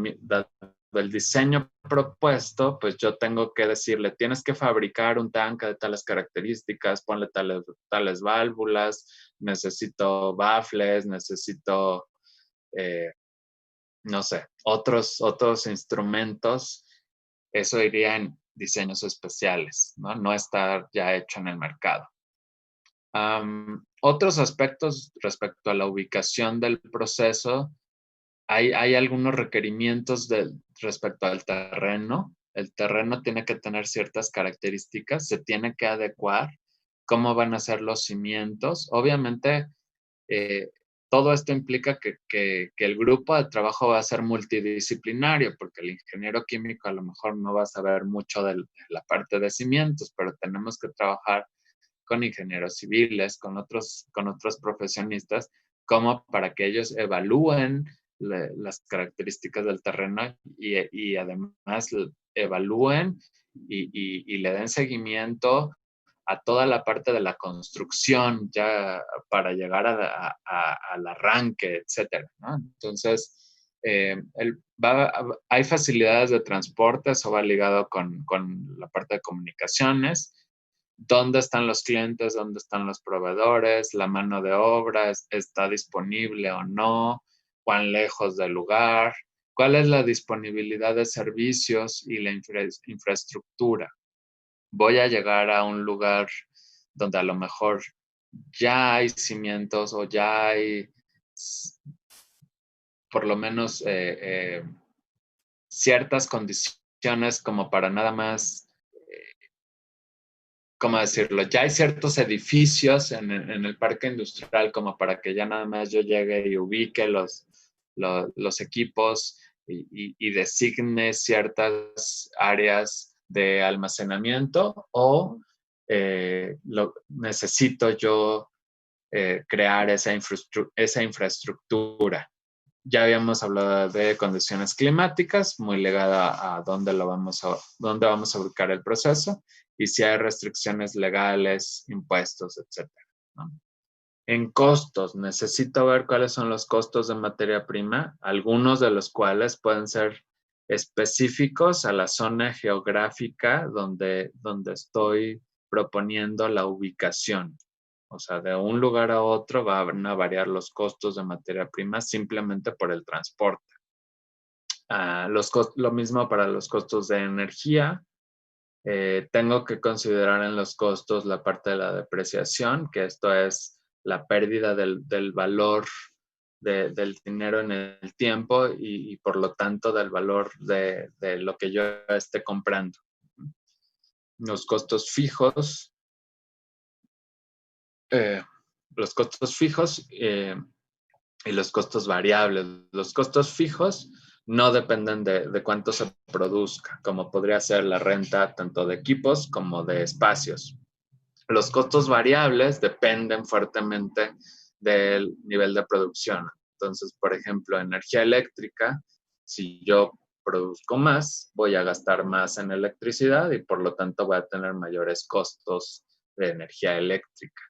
el diseño propuesto, pues yo tengo que decirle, tienes que fabricar un tanque de tales características, ponle tales válvulas, necesito baffles, necesito, no sé, otros instrumentos. Eso iría en diseños especiales, ¿no? No está ya hecho en el mercado. Otros aspectos respecto a la ubicación del proceso. Hay algunos requerimientos respecto al terreno. El terreno tiene que tener ciertas características, se tiene que adecuar. ¿Cómo van a ser los cimientos? Obviamente, todo esto implica que el grupo de trabajo va a ser multidisciplinario, porque el ingeniero químico a lo mejor no va a saber mucho de la parte de cimientos, pero tenemos que trabajar con ingenieros civiles, con otros profesionistas, como para que ellos evalúen las características del terreno y además evalúen y le den seguimiento a toda la parte de la construcción ya para llegar al arranque, etcétera, ¿no? Entonces, hay facilidades de transporte, eso va ligado con la parte de comunicaciones. ¿Dónde están los clientes? ¿Dónde están los proveedores? ¿La mano de obra está disponible o no? ¿Cuán lejos del lugar? ¿Cuál es la disponibilidad de servicios y la infraestructura? Voy a llegar a un lugar donde a lo mejor ya hay cimientos o ya hay por lo menos ciertas condiciones como para nada más, ¿cómo decirlo? Ya hay ciertos edificios en el parque industrial como para que ya nada más yo llegue y ubique los equipos y designe ciertas áreas de almacenamiento, o necesito yo crear esa infraestructura. Ya habíamos hablado de condiciones climáticas, muy ligada a dónde vamos a ubicar el proceso, y si hay restricciones legales, impuestos, etcétera, ¿no? En costos, necesito ver cuáles son los costos de materia prima, algunos de los cuales pueden ser específicos a la zona geográfica donde estoy proponiendo la ubicación. O sea, de un lugar a otro van a variar los costos de materia prima simplemente por el transporte. Lo mismo para los costos de energía. Tengo que considerar en los costos la parte de la depreciación, que esto es la pérdida del valor del dinero en el tiempo y por lo tanto del valor de lo que yo esté comprando. Los costos fijos. Y los costos variables. Los costos fijos no dependen de cuánto se produzca, como podría ser la renta tanto de equipos como de espacios. Los costos variables dependen fuertemente del nivel de producción. Entonces, por ejemplo, energía eléctrica, si yo produzco más, voy a gastar más en electricidad y por lo tanto voy a tener mayores costos de energía eléctrica.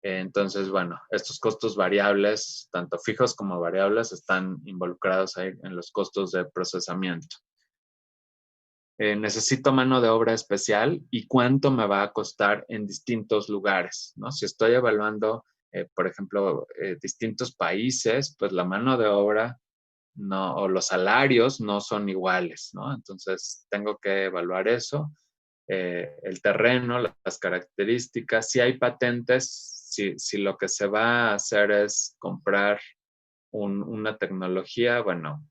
Entonces, bueno, estos costos variables, tanto fijos como variables, están involucrados ahí en los costos de procesamiento. Necesito mano de obra especial y cuánto me va a costar en distintos lugares, ¿no? Si estoy evaluando por ejemplo, distintos países, pues la mano de obra no, o los salarios no son iguales, ¿no? Entonces tengo que evaluar eso, el terreno, las características, si hay patentes, si lo que se va a hacer es comprar una tecnología, bueno,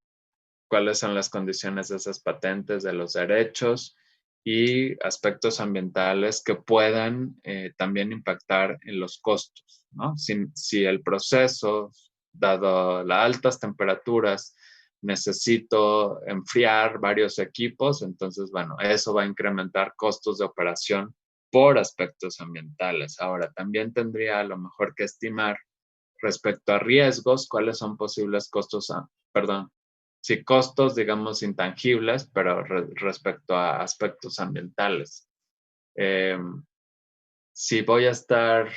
cuáles son las condiciones de esas patentes, de los derechos y aspectos ambientales que puedan también impactar en los costos, ¿no? Si el proceso, dado las altas temperaturas, necesito enfriar varios equipos, entonces, bueno, eso va a incrementar costos de operación por aspectos ambientales. Ahora, también tendría a lo mejor que estimar respecto a riesgos, cuáles son posibles costos, perdón, sí, costos, digamos, intangibles, pero respecto a aspectos ambientales. Si voy a estar,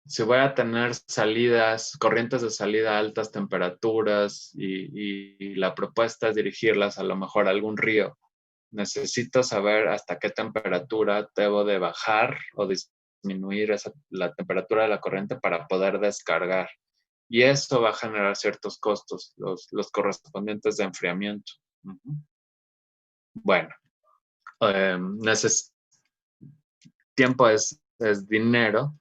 si voy a tener salidas, corrientes de salida a altas temperaturas y la propuesta es dirigirlas a lo mejor a algún río, necesito saber hasta qué temperatura debo de bajar o disminuir la temperatura de la corriente para poder descargar. Y eso va a generar ciertos costos, los correspondientes de enfriamiento. Bueno, tiempo es dinero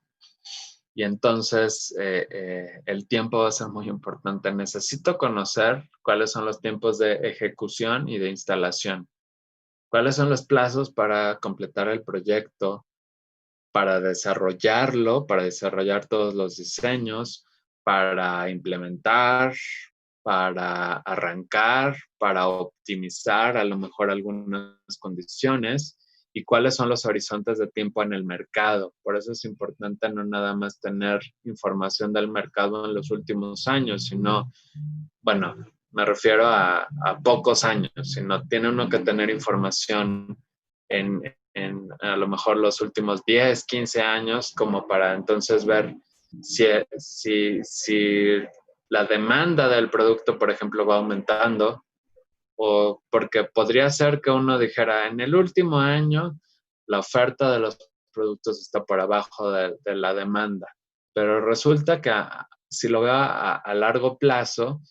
y entonces el tiempo va a ser muy importante. Necesito conocer cuáles son los tiempos de ejecución y de instalación. ¿Cuáles son los plazos para completar el proyecto, para desarrollarlo, para desarrollar todos los diseños, para implementar, para arrancar, para optimizar a lo mejor algunas condiciones y cuáles son los horizontes de tiempo en el mercado? Por eso es importante no nada más tener información del mercado en los últimos años, sino, bueno, me refiero a pocos años, sino tiene uno que tener información en a lo mejor los últimos 10, 15 años, como para entonces ver si la demanda del producto, por ejemplo, va aumentando, o porque podría ser que uno dijera, en el último año la oferta de los productos está por abajo de la demanda, pero resulta que si lo veo a largo plazo,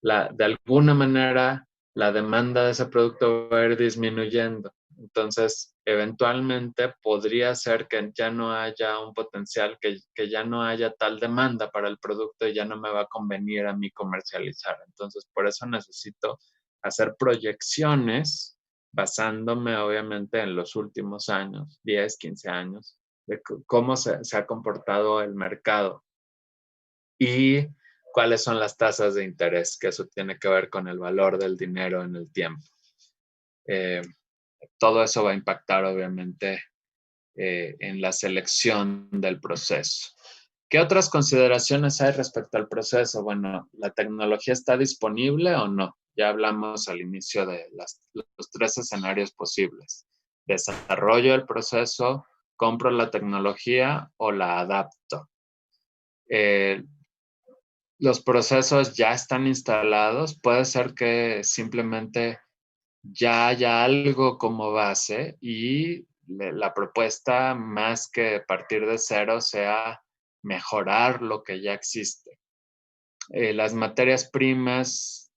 de alguna manera la demanda de ese producto va a ir disminuyendo. Entonces, eventualmente podría ser que ya no haya un potencial, que ya no haya tal demanda para el producto y ya no me va a convenir a mí comercializar. Entonces, por eso necesito hacer proyecciones basándome obviamente en los últimos años, 10, 15 años, de cómo se ha comportado el mercado y cuáles son las tasas de interés, que eso tiene que ver con el valor del dinero en el tiempo. Todo eso va a impactar obviamente en la selección del proceso. ¿Qué otras consideraciones hay respecto al proceso? Bueno, ¿la tecnología está disponible o no? Ya hablamos al inicio de los 3 escenarios posibles. Desarrollo el proceso, compro la tecnología o la adapto. Los procesos ya están instalados. Puede ser que simplemente ya haya algo como base y la propuesta, más que partir de cero, sea mejorar lo que ya existe. Las materias primas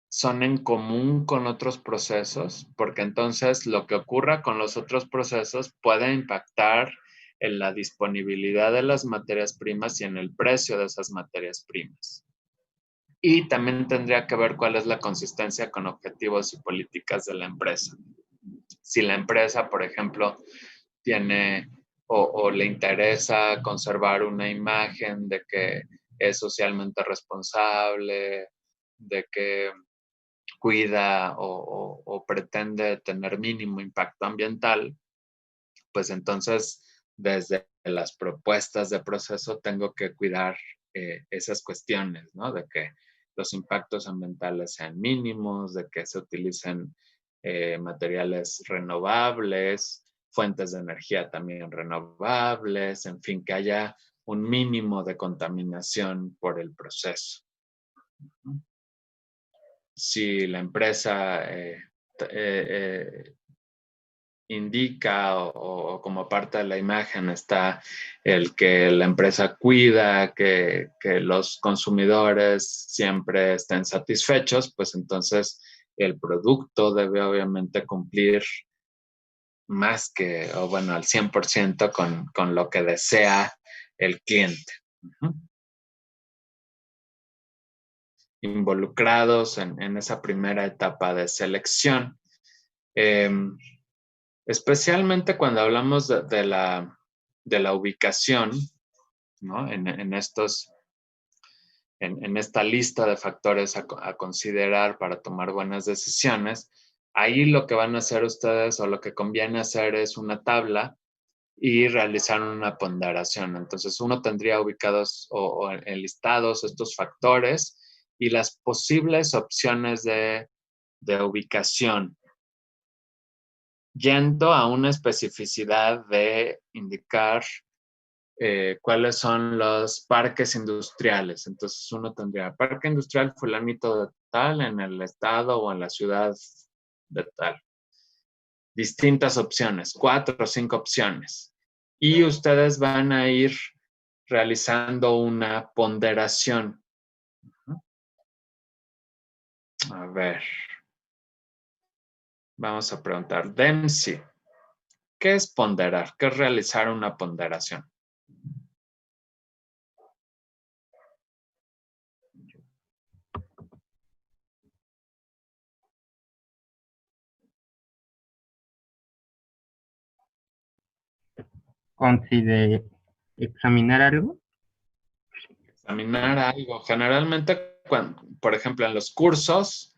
son en común con otros procesos, porque entonces lo que ocurra con los otros procesos puede impactar en la disponibilidad de las materias primas y en el precio de esas materias primas. Y también tendría que ver cuál es la consistencia con objetivos y políticas de la empresa. Si la empresa, por ejemplo, tiene o le interesa conservar una imagen de que es socialmente responsable, de que cuida o pretende tener mínimo impacto ambiental, pues entonces desde las propuestas de proceso tengo que cuidar esas cuestiones, ¿no? De que los impactos ambientales sean mínimos, de que se utilicen materiales renovables, fuentes de energía también renovables, en fin, que haya un mínimo de contaminación por el proceso. Si la empresa indica o como parte de la imagen está el que la empresa cuida, que los consumidores siempre estén satisfechos, pues entonces el producto debe obviamente cumplir más que, o bueno, al 100% con lo que desea el cliente. Involucrados en esa primera etapa de selección. Especialmente cuando hablamos de la ubicación, ¿no? En esta lista de factores a considerar para tomar buenas decisiones, ahí lo que van a hacer ustedes o lo que conviene hacer es una tabla y realizar una ponderación. Entonces uno tendría ubicados o enlistados estos factores y las posibles opciones de ubicación, yendo a una especificidad de indicar cuáles son los parques industriales. Entonces uno tendría parque industrial fulanito de tal en el estado o en la ciudad de tal. Distintas opciones, 4 o 5 opciones. Y ustedes van a ir realizando una ponderación. A ver. Vamos a preguntar, Dempsey, ¿qué es ponderar? ¿Qué es realizar una ponderación? Examinar algo. Examinar algo. Generalmente, por ejemplo, en los cursos,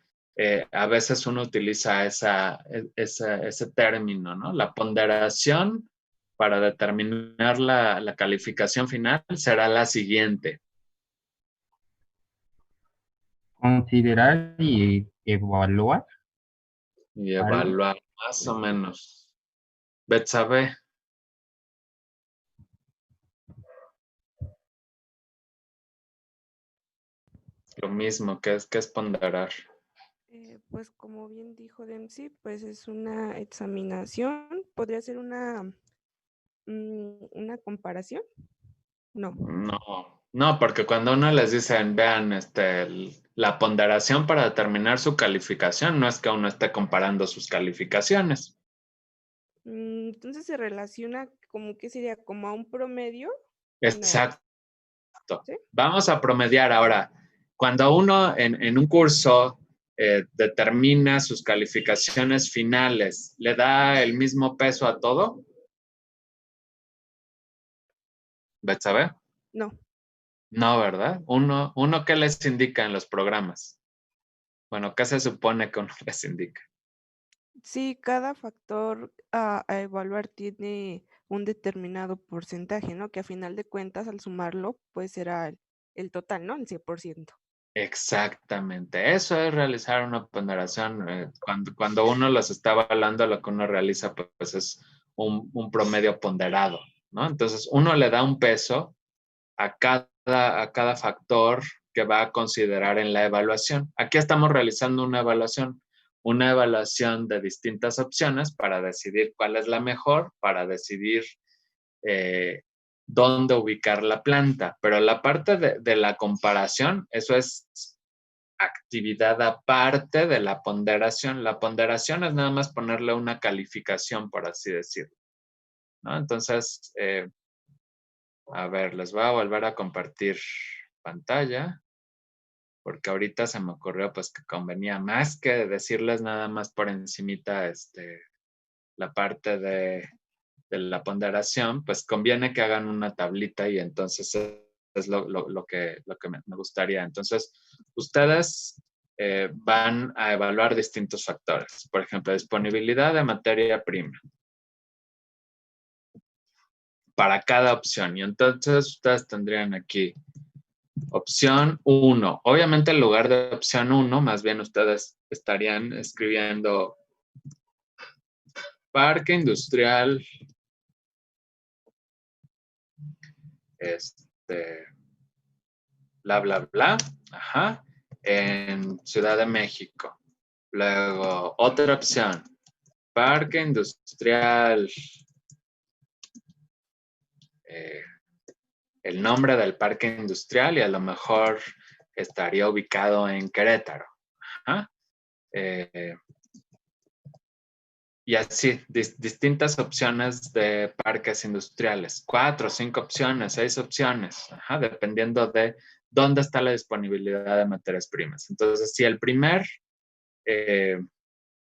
a veces uno utiliza ese término, ¿no? La ponderación para determinar la calificación final será la siguiente. Considerar y evaluar. Y evaluar, más o menos. Betsabe. Lo mismo, ¿qué es ponderar? Pues como bien dijo Dempsey, pues es una examinación, podría ser una comparación. No. No, porque cuando uno les dicen, vean, la ponderación para determinar su calificación, no es que uno esté comparando sus calificaciones. Entonces se relaciona como que sería como a un promedio. Exacto. No. ¿Sí? Vamos a promediar ahora. Cuando uno en un curso determina sus calificaciones finales, ¿le da el mismo peso a todo? ¿Betsabe? No. No, ¿verdad? Uno, ¿qué les indica en los programas? Bueno, ¿qué se supone que uno les indica? Sí, cada factor a evaluar tiene un determinado porcentaje, ¿no? Que a final de cuentas, al sumarlo, pues será el total, ¿no? El 100%. Exactamente. Eso es realizar una ponderación. Cuando uno los está evaluando, lo que uno realiza, pues es un promedio ponderado, ¿no? Entonces, uno le da un peso a cada factor que va a considerar en la evaluación. Aquí estamos realizando una evaluación de distintas opciones para decidir cuál es la mejor, para decidir dónde ubicar la planta. Pero la parte de la comparación, eso es actividad aparte de la ponderación. La ponderación es nada más ponerle una calificación, por así decirlo, ¿no? Entonces, a ver, les voy a volver a compartir pantalla, porque ahorita se me ocurrió pues que convenía más que decirles nada más por encimita la parte de la ponderación, pues conviene que hagan una tablita y entonces es lo que me gustaría. Entonces, ustedes van a evaluar distintos factores. Por ejemplo, disponibilidad de materia prima para cada opción. Y entonces ustedes tendrían aquí opción 1. Obviamente en lugar de opción 1, más bien ustedes estarían escribiendo parque industrial bla, bla, bla, ajá, en Ciudad de México. Luego, otra opción, parque industrial, el nombre del parque industrial, y a lo mejor estaría ubicado en Querétaro. Ajá. Y así, distintas opciones de parques industriales. 4, 5 opciones, 6 opciones, ajá, dependiendo de dónde está la disponibilidad de materias primas. Entonces, si el primer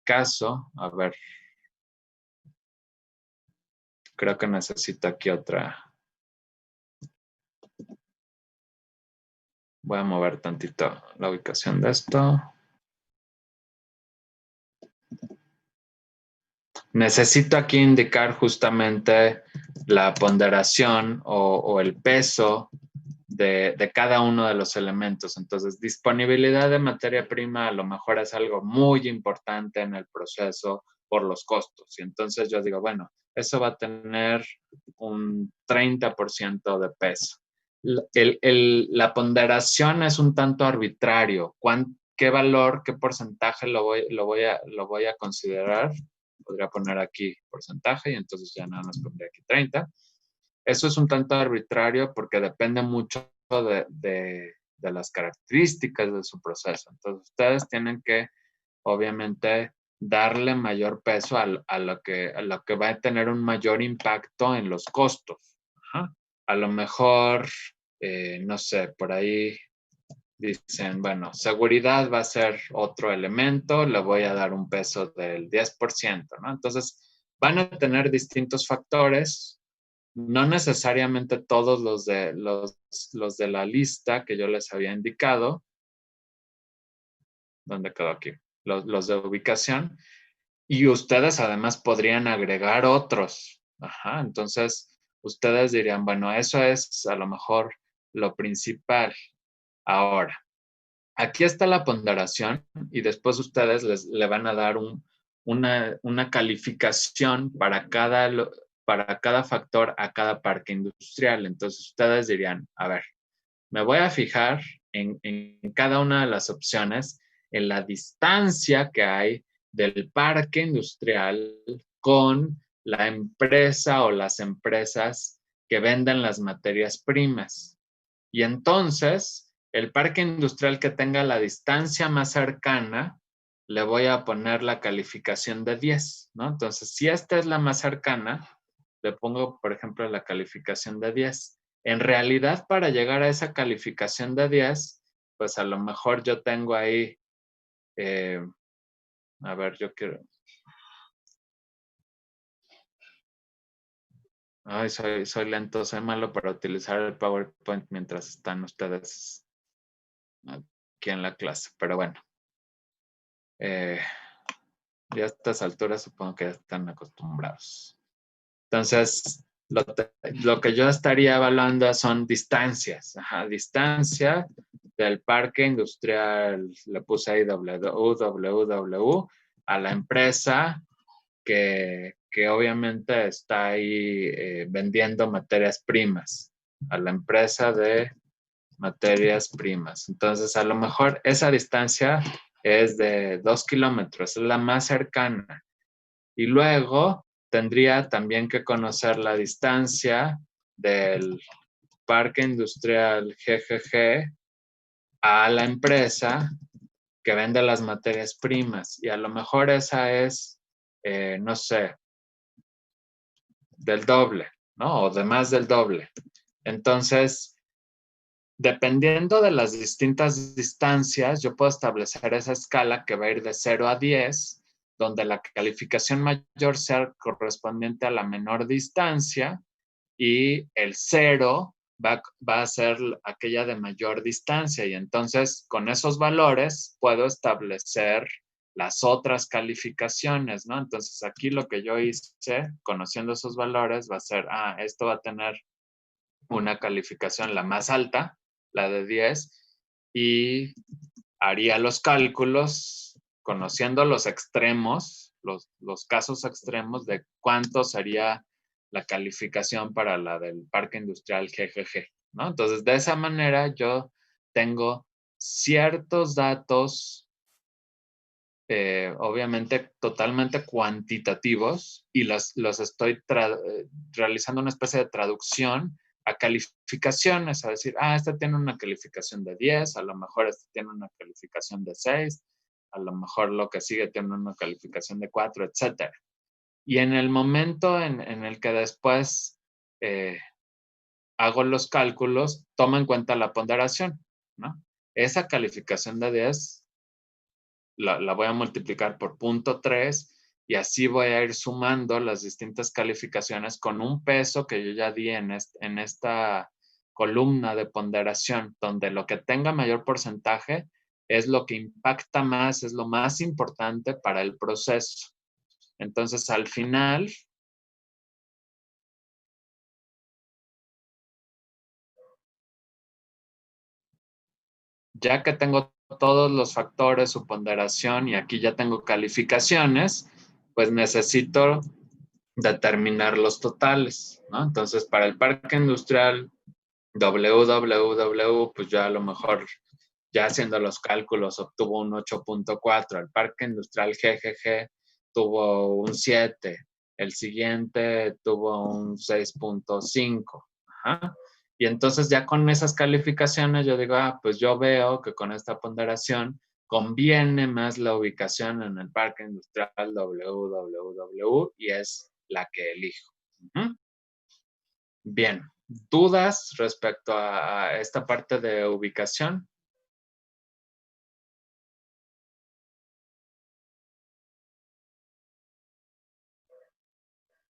caso, a ver, creo que necesito aquí otra. Voy a mover tantito la ubicación de esto. Necesito aquí indicar justamente la ponderación o el peso de cada uno de los elementos. Entonces, disponibilidad de materia prima a lo mejor es algo muy importante en el proceso por los costos. Y entonces yo digo, bueno, eso va a tener un 30% de peso. La ponderación es un tanto arbitrario. ¿Qué valor, qué porcentaje lo voy a considerar? Podría poner aquí porcentaje y entonces ya nada más pondría aquí 30. Eso es un tanto arbitrario porque depende mucho de las características de su proceso. Entonces, ustedes tienen que, obviamente, darle mayor peso a lo que va a tener un mayor impacto en los costos. Ajá. A lo mejor, no sé, por ahí dicen, bueno, seguridad va a ser otro elemento, le voy a dar un peso del 10%, ¿no? Entonces, van a tener distintos factores, no necesariamente todos los de la lista que yo les había indicado. ¿Dónde quedó aquí? Los de ubicación. Y ustedes además podrían agregar otros. Ajá, entonces ustedes dirían, bueno, eso es a lo mejor lo principal. Ahora, aquí está la ponderación y después ustedes le van a dar una calificación para cada factor a cada parque industrial. Entonces ustedes dirían, a ver, me voy a fijar en cada una de las opciones, en la distancia que hay del parque industrial con la empresa o las empresas que venden las materias primas. Y entonces, el parque industrial que tenga la distancia más cercana, le voy a poner la calificación de 10, ¿no? Entonces, si esta es la más cercana, le pongo, por ejemplo, la calificación de 10. En realidad, para llegar a esa calificación de 10, pues a lo mejor yo tengo ahí, a ver, yo quiero... Ay, soy lento, soy malo para utilizar el PowerPoint mientras están ustedes aquí en la clase, pero bueno. Ya a estas alturas supongo que ya están acostumbrados. Entonces, lo que yo estaría evaluando son distancias. Ajá, distancia del parque industrial, le puse ahí www, a la empresa que obviamente está ahí vendiendo materias primas, a la empresa de materias primas. Entonces, a lo mejor esa distancia es de 2 kilómetros, es la más cercana. Y luego tendría también que conocer la distancia del parque industrial GGG a la empresa que vende las materias primas. Y a lo mejor esa es, no sé, del doble, ¿no? O de más del doble. Entonces, dependiendo de las distintas distancias, yo puedo establecer esa escala que va a ir de 0 a 10, donde la calificación mayor sea correspondiente a la menor distancia y el 0 va a ser aquella de mayor distancia. Y entonces, con esos valores, puedo establecer las otras calificaciones, ¿no? Entonces, aquí lo que yo hice, conociendo esos valores, va a ser, esto va a tener una calificación la más alta, la de 10, y haría los cálculos conociendo los extremos, los casos extremos de cuánto sería la calificación para la del parque industrial GGG, ¿no? Entonces, de esa manera yo tengo ciertos datos obviamente totalmente cuantitativos y los estoy realizando una especie de traducción a calificaciones, a decir, este tiene una calificación de 10, a lo mejor este tiene una calificación de 6, a lo mejor lo que sigue tiene una calificación de 4, etc. Y en el momento en el que después hago los cálculos, tomo en cuenta la ponderación, ¿no? Esa calificación de 10 la voy a multiplicar por 0.3 y así voy a ir sumando las distintas calificaciones con un peso que yo ya di en esta columna de ponderación, donde lo que tenga mayor porcentaje es lo que impacta más, es lo más importante para el proceso. Entonces, al final, ya que tengo todos los factores, su ponderación, y aquí ya tengo calificaciones, pues necesito determinar los totales, ¿no? Entonces, para el parque industrial WWW, pues ya a lo mejor, ya haciendo los cálculos, obtuvo un 8.4. El parque industrial GGG tuvo un 7. El siguiente tuvo un 6.5. Ajá. Y entonces ya con esas calificaciones yo digo, pues yo veo que con esta ponderación conviene más la ubicación en el parque industrial WWW y es la que elijo. Bien, ¿dudas respecto a esta parte de ubicación?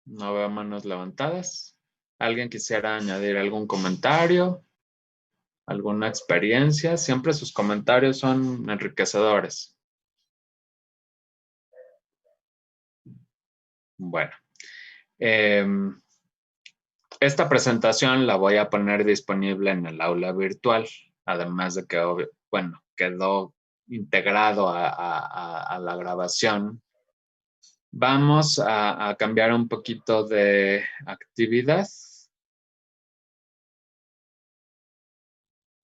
No veo manos levantadas. ¿Alguien quisiera añadir algún comentario? ¿Alguna experiencia? Siempre sus comentarios son enriquecedores. Bueno, esta presentación la voy a poner disponible en el aula virtual, además de que, bueno, quedó integrado a la grabación. Vamos a cambiar un poquito de actividad.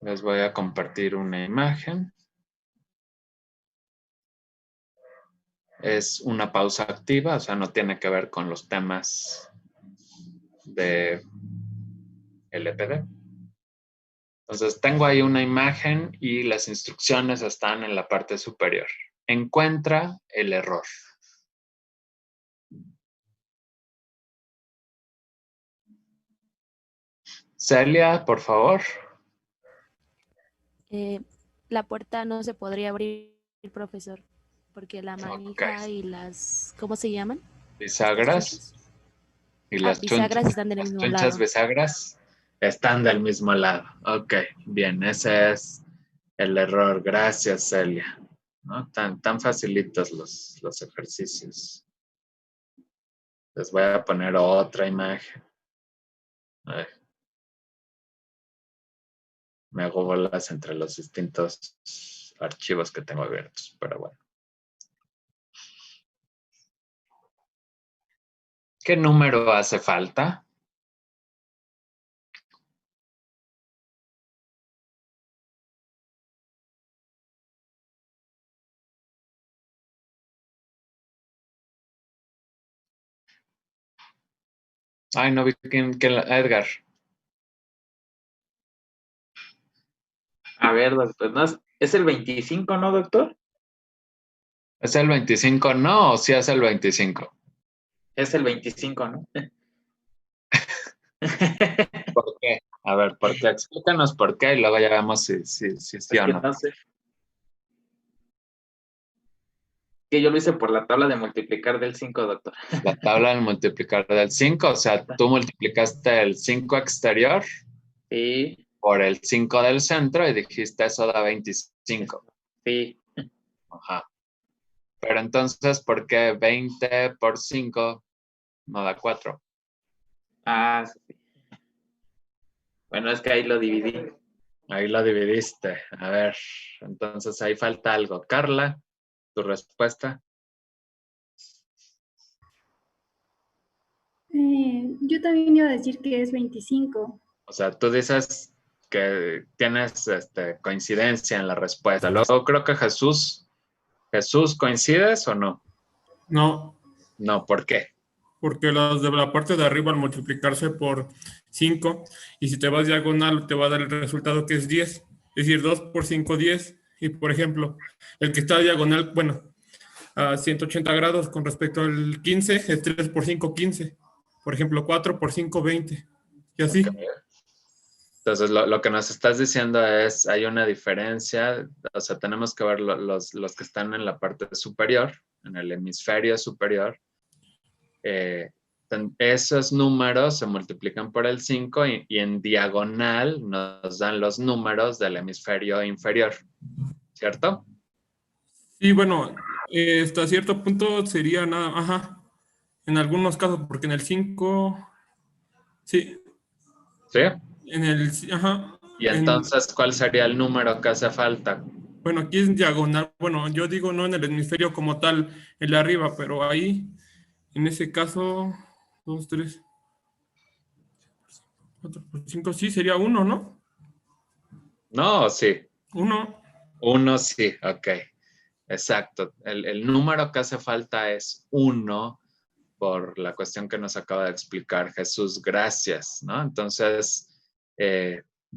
Les voy a compartir una imagen. Es una pausa activa, o sea, no tiene que ver con los temas de LPD. Entonces, tengo ahí una imagen y las instrucciones están en la parte superior. Encuentra el error. Celia, por favor. La puerta no se podría abrir, profesor, porque la manija y las, ¿cómo se llaman? Bisagras. Y las bisagras están del mismo lado. Las chunchas bisagras están del mismo lado. Ok, bien, ese es el error. Gracias, Celia. ¿No? Tan facilitos los ejercicios. Les voy a poner otra imagen. Me hago bolas entre los distintos archivos que tengo abiertos, pero bueno. ¿Qué número hace falta? Ay, no vi quién Edgar. A ver, doctor, ¿no? ¿Es el 25, no, doctor? ¿Es el 25? No, ¿o sí es el 25? Es el 25, ¿no? ¿Por qué? A ver, ¿por qué? Explícanos por qué y luego ya vemos si sí o no. No sé. Que yo lo hice por la tabla de multiplicar del 5, doctor. La tabla de multiplicar del 5, o sea, tú multiplicaste el 5 exterior por el 5 del centro y dijiste eso da 25. Sí. Ajá. Pero entonces, ¿por qué 20 por 5 no da 4? Sí. Bueno, es que ahí lo dividí. Ahí lo dividiste. A ver, entonces ahí falta algo. Carla, ¿tu respuesta? Yo también iba a decir que es 25. O sea, tú dices que tienes coincidencia en la respuesta. Luego creo que Jesús Jesús, ¿coincides o no? No, No, ¿por qué? porque las de la parte de arriba al multiplicarse por 5, y si te vas diagonal te va a dar el resultado que es 10. Es decir, 2 por 5, 10. Y por ejemplo, el que está diagonal, bueno, a 180 grados con respecto al 15, es 3 por 5, 15. Por ejemplo, 4 por 5, 20. Y así. Okay. Entonces, lo que nos estás diciendo es, hay una diferencia, o sea, tenemos que ver los que están en la parte superior, en el hemisferio superior. Esos números se multiplican por el 5 y en diagonal nos dan los números del hemisferio inferior, ¿cierto? Sí, bueno, hasta cierto punto sería nada, ajá, en algunos casos, porque en el 5, sí, ¿Sí? en el, ajá, Y entonces, ¿cuál sería el número que hace falta? bueno, aquí es diagonal, bueno, yo digo no en el hemisferio como tal, el de arriba, pero ahí, en ese caso, 2, 3, 4 por 5, sí, sería 1, ¿no? No, sí. 1. 1 sí, ok. Exacto. El número que hace falta es 1 por la cuestión que nos acaba de explicar Jesús. Gracias, ¿no? Entonces,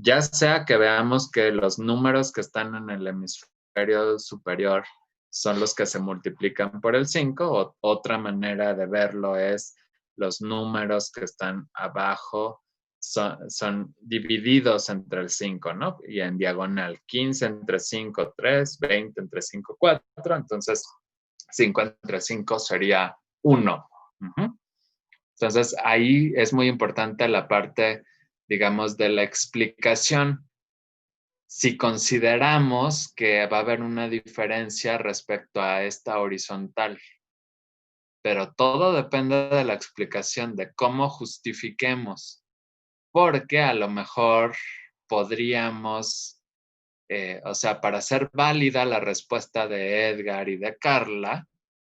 ya sea que veamos que los números que están en el hemisferio superior son los que se multiplican por el 5, o otra manera de verlo es los números que están abajo son divididos entre el 5, ¿no? Y en diagonal, 15 entre 5, 3, 20 entre 5, 4. Entonces, 5 entre 5 sería 1. Entonces, ahí es muy importante la parte, digamos, de la explicación. Si consideramos que va a haber una diferencia respecto a esta horizontal, pero todo depende de la explicación, de cómo justifiquemos, porque a lo mejor podríamos, o sea, para ser válida la respuesta de Edgar y de Carla,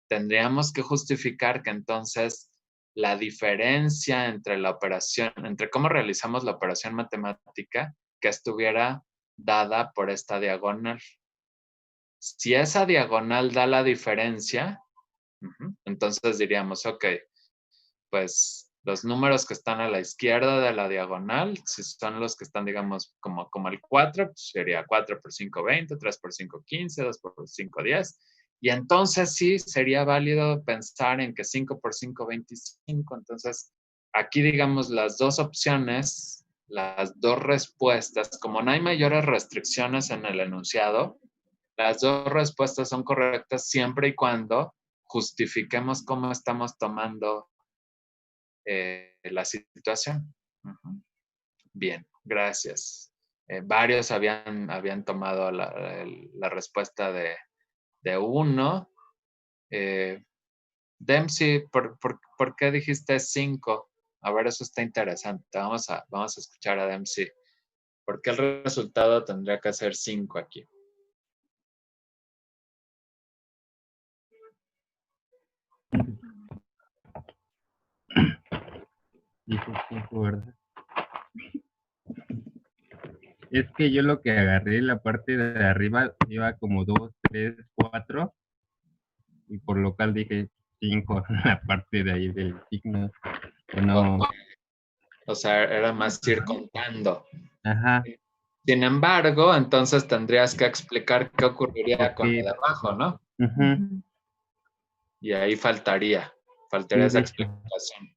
tendríamos que justificar que entonces la diferencia entre la operación, entre cómo realizamos la operación matemática, que estuviera dada por esta diagonal. Si esa diagonal da la diferencia, entonces diríamos, ok, pues los números que están a la izquierda de la diagonal, si son los que están, digamos, como el 4, pues sería 4 por 5, 20, 3 por 5, 15, 2 por 5, 10. Y entonces sí sería válido pensar en que 5 por 5, 25. Entonces, aquí, digamos, las dos opciones, las dos respuestas, como no hay mayores restricciones en el enunciado, las dos respuestas son correctas siempre y cuando justifiquemos cómo estamos tomando la situación. Bien, gracias. Varios habían tomado la respuesta de 1. Dempsey, ¿por qué dijiste 5? A ver, eso está interesante. Vamos a escuchar a Dempsey. ¿Por qué el resultado tendría que ser 5 aquí? Dijo 5, ¿verdad? Es que yo lo que agarré, la parte de arriba, iba como 2, 3, 4. Y por local dije 5, la parte de ahí del signo. No. O sea, era más ir contando. Ajá. Sin embargo, entonces tendrías que explicar qué ocurriría con lo de abajo, ¿no? Y ahí faltaría esa explicación.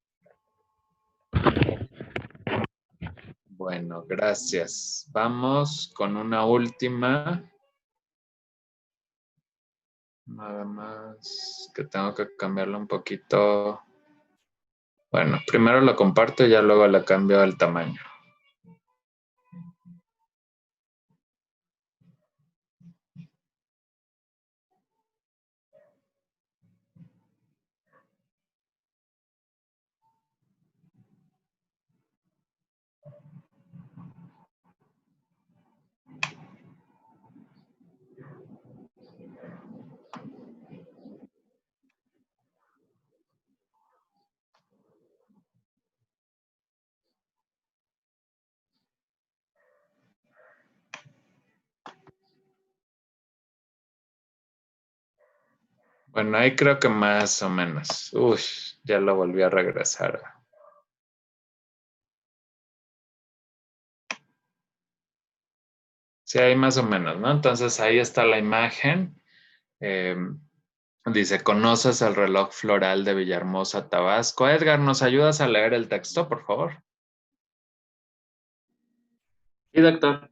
Bueno, gracias. Vamos con una última. Nada más que tengo que cambiarlo un poquito. Bueno, primero lo comparto y ya luego le cambio el tamaño. Bueno, ahí creo que más o menos. Uy, ya lo volví a regresar. Sí, ahí más o menos, ¿no? Entonces ahí está la imagen. Dice, ¿conoces el reloj floral de Villahermosa, Tabasco? Edgar, ¿nos ayudas a leer el texto, por favor? Sí, doctor.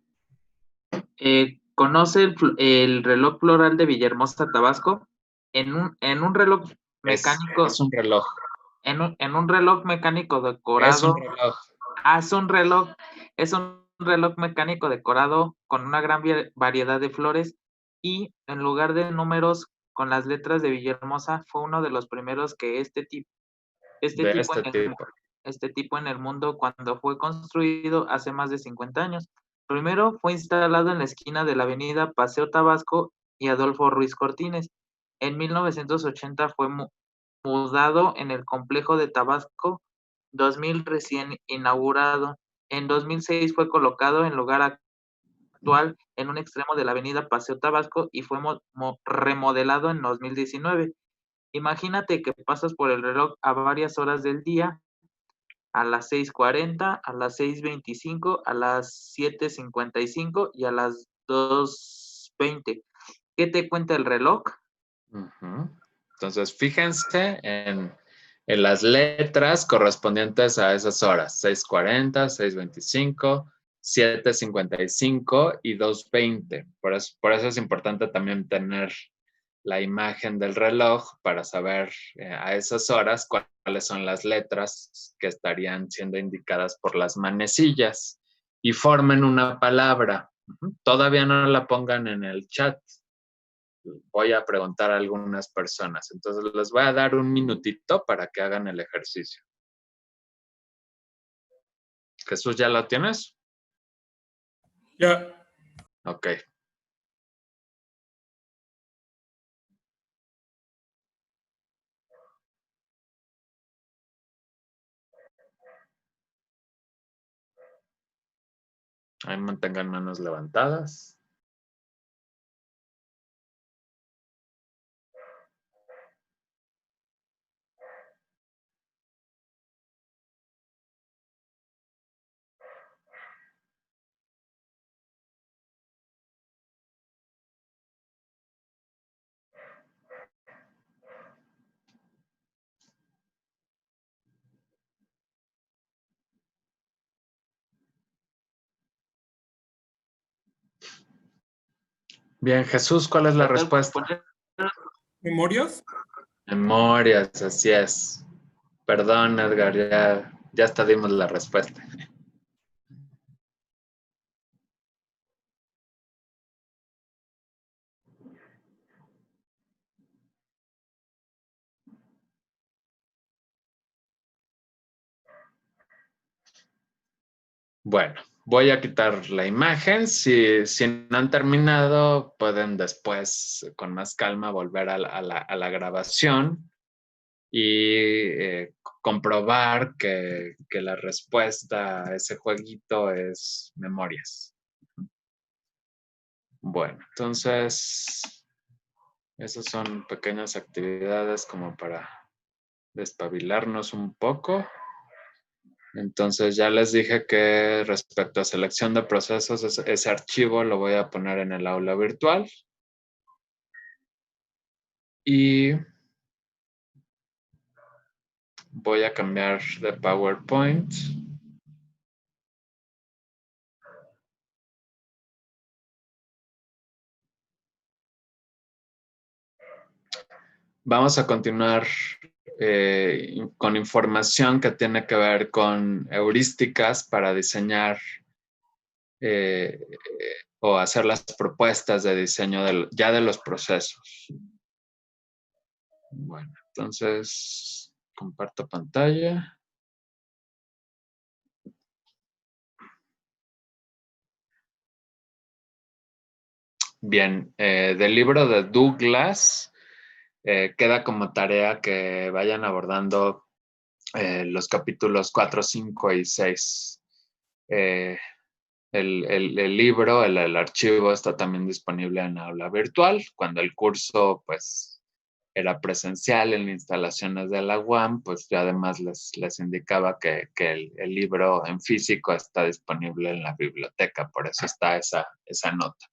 ¿Conoce el reloj floral de Villahermosa, Tabasco? En un reloj mecánico, Es un reloj. en un reloj mecánico Es decorado. un reloj. Es un reloj mecánico decorado con una gran variedad de flores y en lugar de números con las letras de Villahermosa fue uno de los primeros que este De tipo este tipo. este tipo en el mundo cuando fue construido hace más de 50 años. Primero fue instalado en la esquina de la avenida Paseo Tabasco y Adolfo Ruiz Cortines. En 1980 fue mudado en el complejo de Tabasco 2000 recién inaugurado. En 2006 fue colocado en lugar actual en un extremo de la avenida Paseo Tabasco y fue remodelado en 2019. Imagínate que pasas por el reloj a varias horas del día, a las 6:40, a las 6:25, a las 7:55 y a las 2:20. ¿Qué te cuenta el reloj? Ujú. Entonces, fíjense en las letras correspondientes a esas horas. 6:40, 6:25, 7:55 y 2:20. Por eso es importante también tener la imagen del reloj para saber a esas horas cuáles son las letras que estarían siendo indicadas por las manecillas y formen una palabra. Todavía no la pongan en el chat. Voy a preguntar a algunas personas. Entonces les voy a dar un minutito para que hagan el ejercicio. Jesús, ¿ya lo tienes? Ya. Ok. Ahí mantengan manos levantadas. Bien, Jesús, ¿cuál es la respuesta? ¿Memorias? Memorias, así es. Perdón, Edgar, ya hasta dimos la respuesta. Bueno, voy a quitar la imagen. Si no han terminado, pueden después, con más calma, volver a la grabación y comprobar que la respuesta a ese jueguito es memorias. Bueno, entonces, esas son pequeñas actividades como para despabilarnos un poco. Entonces ya les dije que respecto a selección de procesos, ese archivo lo voy a poner en el aula virtual. Y voy a cambiar de PowerPoint. Vamos a continuar con información que tiene que ver con heurísticas para diseñar o hacer las propuestas de diseño ya de los procesos. Bueno, entonces comparto pantalla. Bien, del libro de Douglas queda como tarea que vayan abordando los capítulos 4, 5 y 6. El libro, el archivo está también disponible en aula virtual. Cuando el curso pues era presencial en instalaciones de la UAM, pues yo además les indicaba que el libro en físico está disponible en la biblioteca, por eso está esa nota.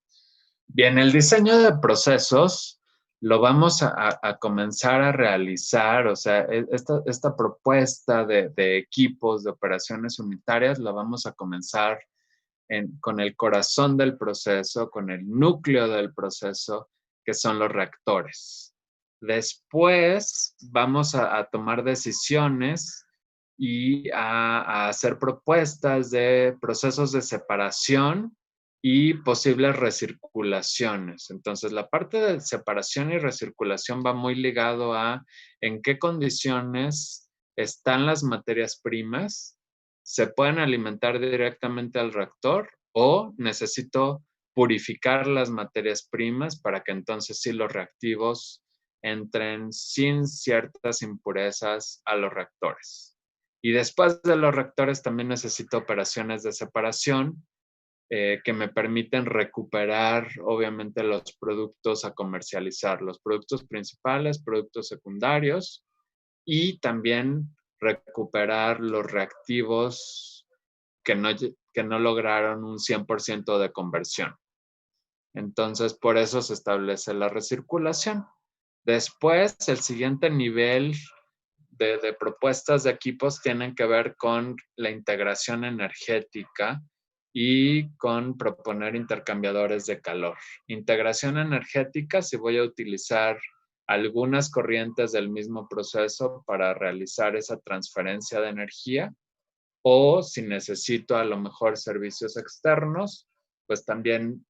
Bien, el diseño de procesos lo vamos a comenzar a realizar, o sea, esta propuesta de equipos de operaciones unitarias la vamos a comenzar con el corazón del proceso, con el núcleo del proceso, que son los reactores. Después vamos a tomar decisiones y a hacer propuestas de procesos de separación y posibles recirculaciones. Entonces, la parte de separación y recirculación va muy ligado a en qué condiciones están las materias primas, se pueden alimentar directamente al reactor o necesito purificar las materias primas para que entonces sí los reactivos entren sin ciertas impurezas a los reactores. Y después de los reactores también necesito operaciones de separación que me permiten recuperar, obviamente, los productos a comercializar, los productos principales, productos secundarios, y también recuperar los reactivos que no lograron un 100% de conversión. Entonces, por eso se establece la recirculación. Después, el siguiente nivel de propuestas de equipos tienen que ver con la integración energética y con proponer intercambiadores de calor. Integración energética, si voy a utilizar algunas corrientes del mismo proceso para realizar esa transferencia de energía, o si necesito a lo mejor servicios externos, pues también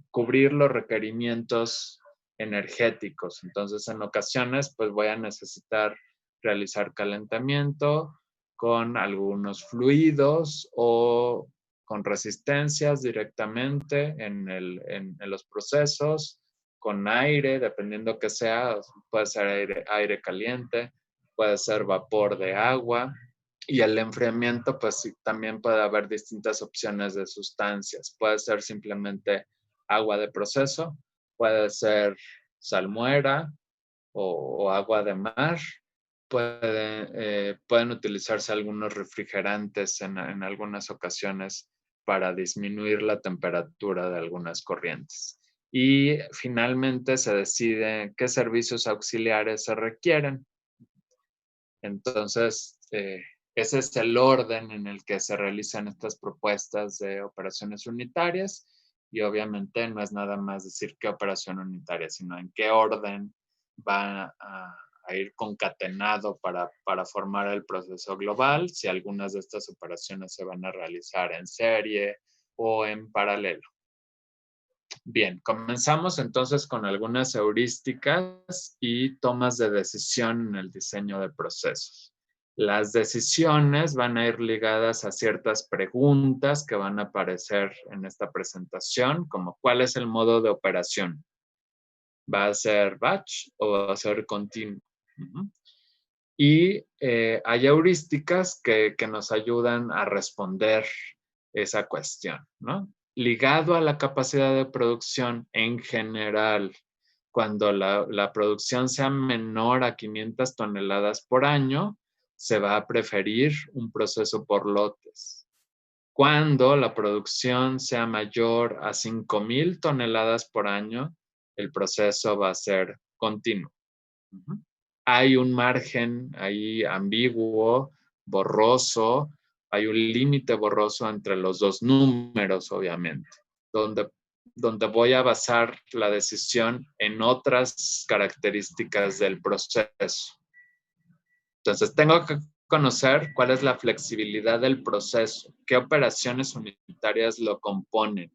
cubrir los requerimientos energéticos. Entonces, en ocasiones, pues voy a necesitar realizar calentamiento con algunos fluidos o con resistencias directamente en los procesos, con aire, dependiendo que sea, puede ser aire caliente, puede ser vapor de agua. Y el enfriamiento, pues sí, también puede haber distintas opciones de sustancias. Puede ser simplemente agua de proceso, puede ser salmuera o agua de mar. Pueden utilizarse algunos refrigerantes en algunas ocasiones para disminuir la temperatura de algunas corrientes. Y finalmente se decide qué servicios auxiliares se requieren. Entonces, ese es el orden en el que se realizan estas propuestas de operaciones unitarias, y obviamente no es nada más decir qué operación unitaria, sino en qué orden va a ir concatenado para formar el proceso global, si algunas de estas operaciones se van a realizar en serie o en paralelo. Bien, comenzamos entonces con algunas heurísticas y tomas de decisión en el diseño de procesos. Las decisiones van a ir ligadas a ciertas preguntas que van a aparecer en esta presentación, como ¿cuál es el modo de operación? ¿Va a ser batch o va a ser continuo? Y hay heurísticas que nos ayudan a responder esa cuestión, ¿no? Ligado a la capacidad de producción en general, cuando la producción sea menor a 500 toneladas por año, se va a preferir un proceso por lotes. Cuando la producción sea mayor a 5,000 toneladas por año, el proceso va a ser continuo. Hay un margen ahí ambiguo, borroso, hay un límite borroso entre los dos números, obviamente, donde voy a basar la decisión en otras características del proceso. Entonces, tengo que conocer cuál es la flexibilidad del proceso, qué operaciones unitarias lo componen.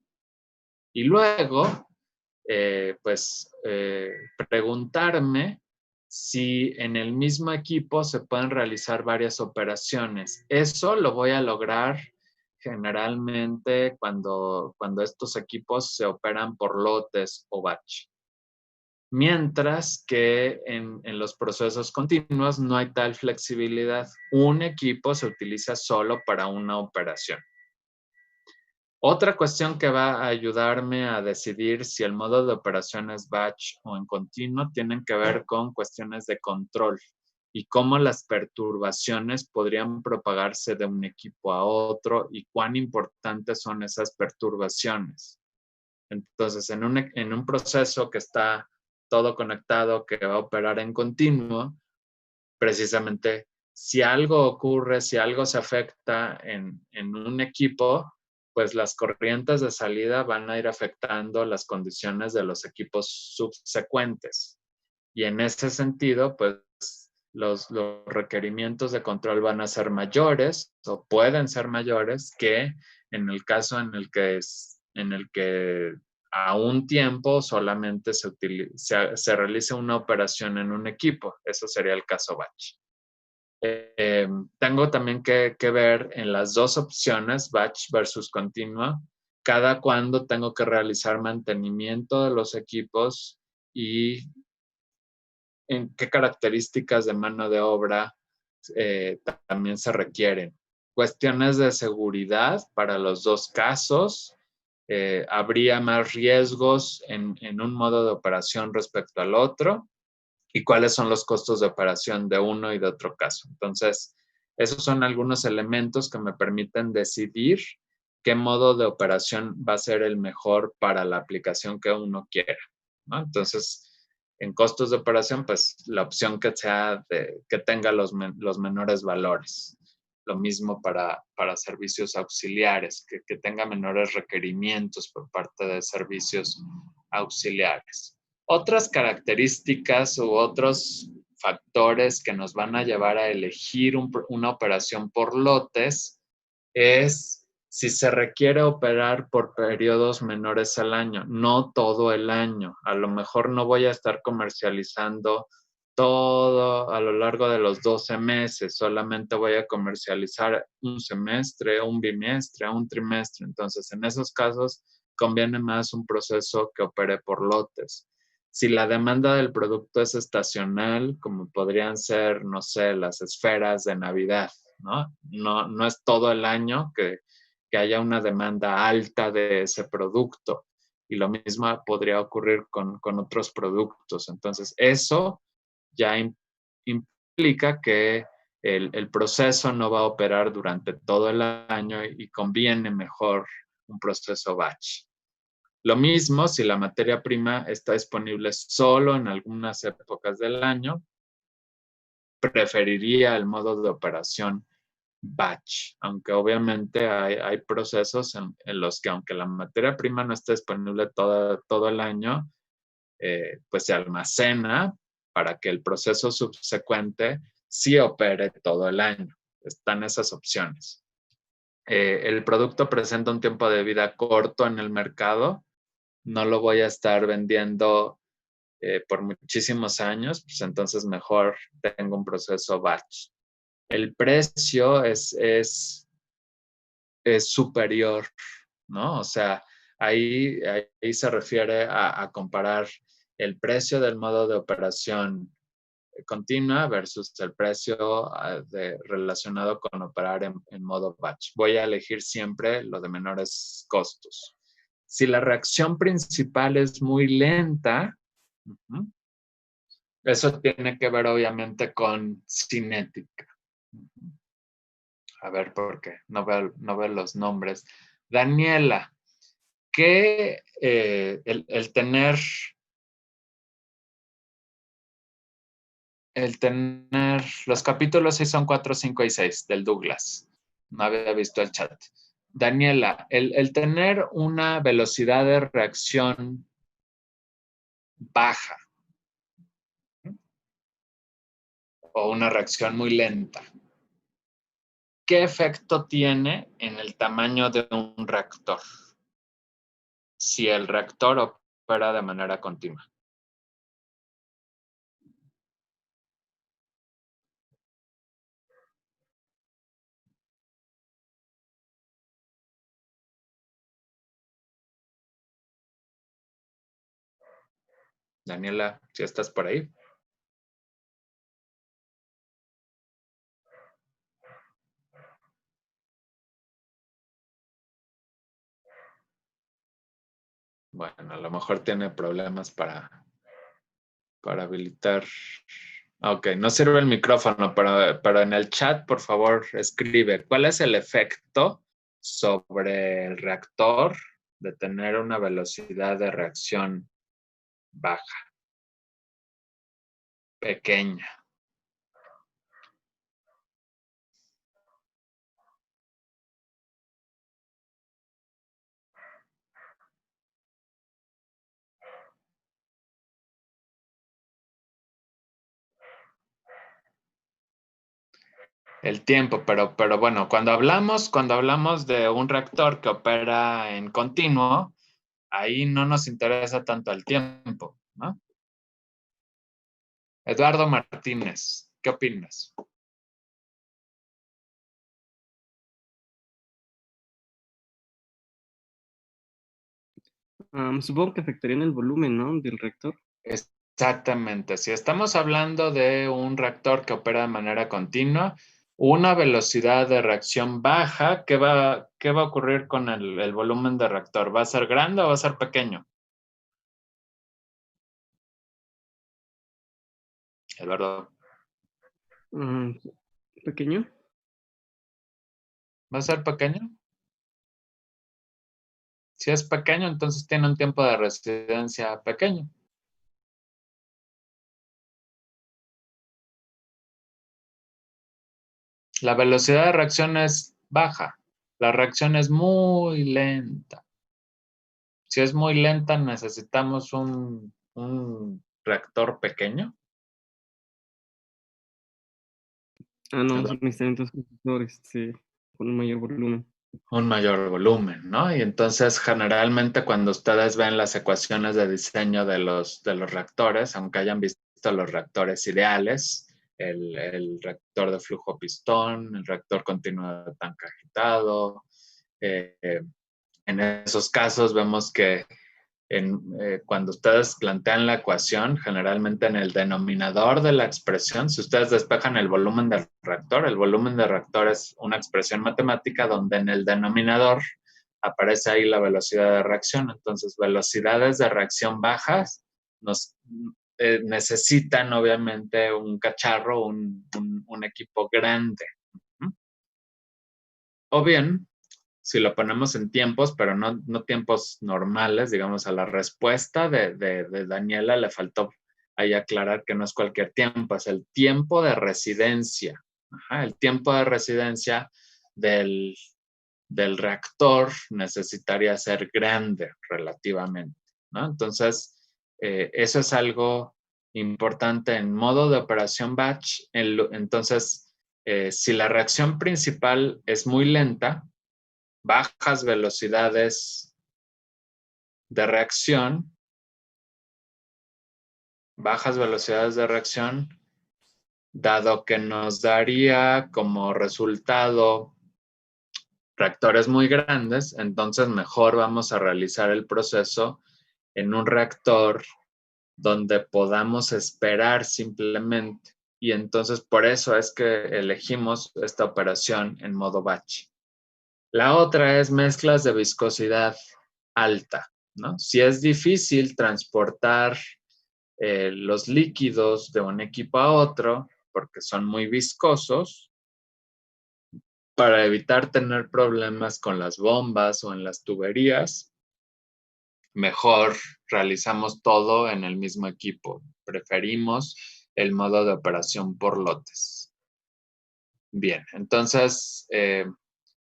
Y luego, preguntarme si en el mismo equipo se pueden realizar varias operaciones. Eso lo voy a lograr generalmente cuando estos equipos se operan por lotes o batch. Mientras que en los procesos continuos no hay tal flexibilidad. Un equipo se utiliza solo para una operación. Otra cuestión que va a ayudarme a decidir si el modo de operación es batch o en continuo tienen que ver con cuestiones de control y cómo las perturbaciones podrían propagarse de un equipo a otro y cuán importantes son esas perturbaciones. Entonces, en un proceso que está todo conectado, que va a operar en continuo, precisamente si algo ocurre, si algo se afecta en un equipo, pues las corrientes de salida van a ir afectando las condiciones de los equipos subsecuentes. Y en ese sentido, pues los requerimientos de control van a ser mayores o pueden ser mayores que en el caso en el que a un tiempo solamente se realice una operación en un equipo. Eso sería el caso batch. Tengo también que ver en las dos opciones, batch versus continua, cada cuándo tengo que realizar mantenimiento de los equipos y en qué características de mano de obra también se requieren. Cuestiones de seguridad para los dos casos. Habría más riesgos en un modo de operación respecto al otro y cuáles son los costos de operación de uno y de otro caso. Entonces, esos son algunos elementos que me permiten decidir qué modo de operación va a ser el mejor para la aplicación que uno quiera, ¿no? Entonces, en costos de operación, pues la opción que sea que tenga los menores valores. Lo mismo para servicios auxiliares, que tenga menores requerimientos por parte de servicios auxiliares. Otras características u otros factores que nos van a llevar a elegir una operación por lotes es si se requiere operar por periodos menores al año, no todo el año. A lo mejor no voy a estar comercializando todo a lo largo de los 12 meses, solamente voy a comercializar un semestre, un bimestre, un trimestre. Entonces, en esos casos, conviene más un proceso que opere por lotes. Si la demanda del producto es estacional, como podrían ser, no sé, las esferas de Navidad, ¿no? No es todo el año que haya una demanda alta de ese producto. Y lo mismo podría ocurrir con otros productos. Entonces, eso ya implica que el proceso no va a operar durante todo el año y conviene mejor un proceso batch. Lo mismo si la materia prima está disponible solo en algunas épocas del año, preferiría el modo de operación batch, aunque obviamente hay procesos en los que aunque la materia prima no esté disponible todo el año, pues se almacena para que el proceso subsecuente sí opere todo el año. Están esas opciones. El producto presenta un tiempo de vida corto en el mercado, no lo voy a estar vendiendo por muchísimos años, pues entonces mejor tengo un proceso batch. El precio es superior, ¿no? O sea, ahí se refiere a comparar el precio del modo de operación continua versus el precio relacionado con operar en modo batch. Voy a elegir siempre lo de menores costos. Si la reacción principal es muy lenta, eso tiene que ver obviamente con cinética. A ver, ¿por qué? No veo los nombres. Daniela, que el tener los capítulos 6 son 4, 5 y 6 del Douglas. No había visto el chat. Daniela, el tener una velocidad de reacción baja o una reacción muy lenta, ¿qué efecto tiene en el tamaño de un reactor? Si el reactor opera de manera continua. Daniela, si estás por ahí. Bueno, a lo mejor tiene problemas para habilitar. Ok, no sirve el micrófono, pero en el chat, por favor, escribe. ¿Cuál es el efecto sobre el reactor de tener una velocidad de reacción baja, pequeña? El tiempo, pero bueno, cuando hablamos de un reactor que opera en continuo, ahí no nos interesa tanto el tiempo, ¿no? Eduardo Martínez, ¿qué opinas? Supongo que afectaría en el volumen, ¿no? Del reactor. Exactamente. Si estamos hablando de un reactor que opera de manera continua, una velocidad de reacción baja, ¿qué va a ocurrir con el volumen de reactor? ¿Va a ser grande o va a ser pequeño? Eduardo. ¿Pequeño? ¿Va a ser pequeño? Si es pequeño, entonces tiene un tiempo de residencia pequeño. La velocidad de reacción es baja. La reacción es muy lenta. Si es muy lenta, necesitamos un reactor pequeño. No, necesitan entonces compresores, sí, con un mayor volumen. Un mayor volumen, ¿no? Y entonces generalmente cuando ustedes ven las ecuaciones de diseño de los reactores, aunque hayan visto los reactores ideales, el reactor de flujo pistón, el reactor continuo de tanque agitado, en esos casos vemos que cuando ustedes plantean la ecuación, generalmente en el denominador de la expresión, si ustedes despejan el volumen del reactor es una expresión matemática donde en el denominador aparece ahí la velocidad de reacción. Entonces, velocidades de reacción bajas necesitan obviamente un cacharro, un equipo grande. O bien, si lo ponemos en tiempos, pero no tiempos normales, digamos, a la respuesta de Daniela le faltó ahí aclarar que no es cualquier tiempo, es el tiempo de residencia. Ajá, el tiempo de residencia del reactor necesitaría ser grande relativamente, ¿no? Entonces, eso es algo importante en modo de operación batch. Entonces, si la reacción principal es muy lenta, bajas velocidades de reacción, dado que nos daría como resultado reactores muy grandes, entonces mejor vamos a realizar el proceso en un reactor donde podamos esperar simplemente. Y entonces por eso es que elegimos esta operación en modo batch. La otra es mezclas de viscosidad alta, ¿no? Si es difícil transportar los líquidos de un equipo a otro porque son muy viscosos, para evitar tener problemas con las bombas o en las tuberías, mejor realizamos todo en el mismo equipo. Preferimos el modo de operación por lotes. Bien, entonces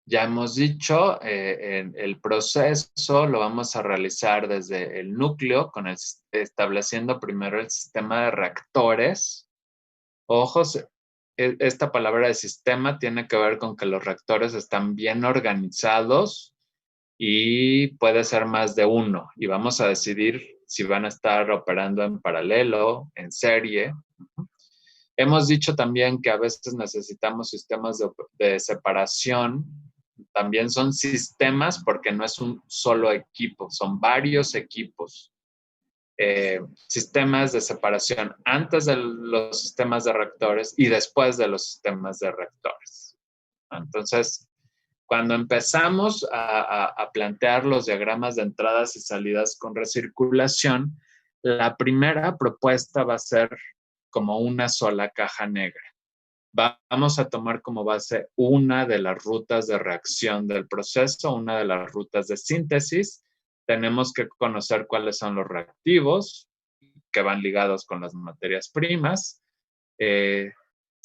ya hemos dicho, el proceso lo vamos a realizar desde el núcleo, estableciendo primero el sistema de reactores. Ojo, esta palabra de sistema tiene que ver con que los reactores están bien organizados y puede ser más de uno. Y vamos a decidir si van a estar operando en paralelo, en serie. Hemos dicho también que a veces necesitamos sistemas de separación. También son sistemas porque no es un solo equipo, son varios equipos. Sistemas de separación antes de los sistemas de reactores y después de los sistemas de reactores. Entonces, Cuando empezamos a plantear los diagramas de entradas y salidas con recirculación, la primera propuesta va a ser como una sola caja negra. Vamos a tomar como base una de las rutas de reacción del proceso, una de las rutas de síntesis. Tenemos que conocer cuáles son los reactivos que van ligados con las materias primas.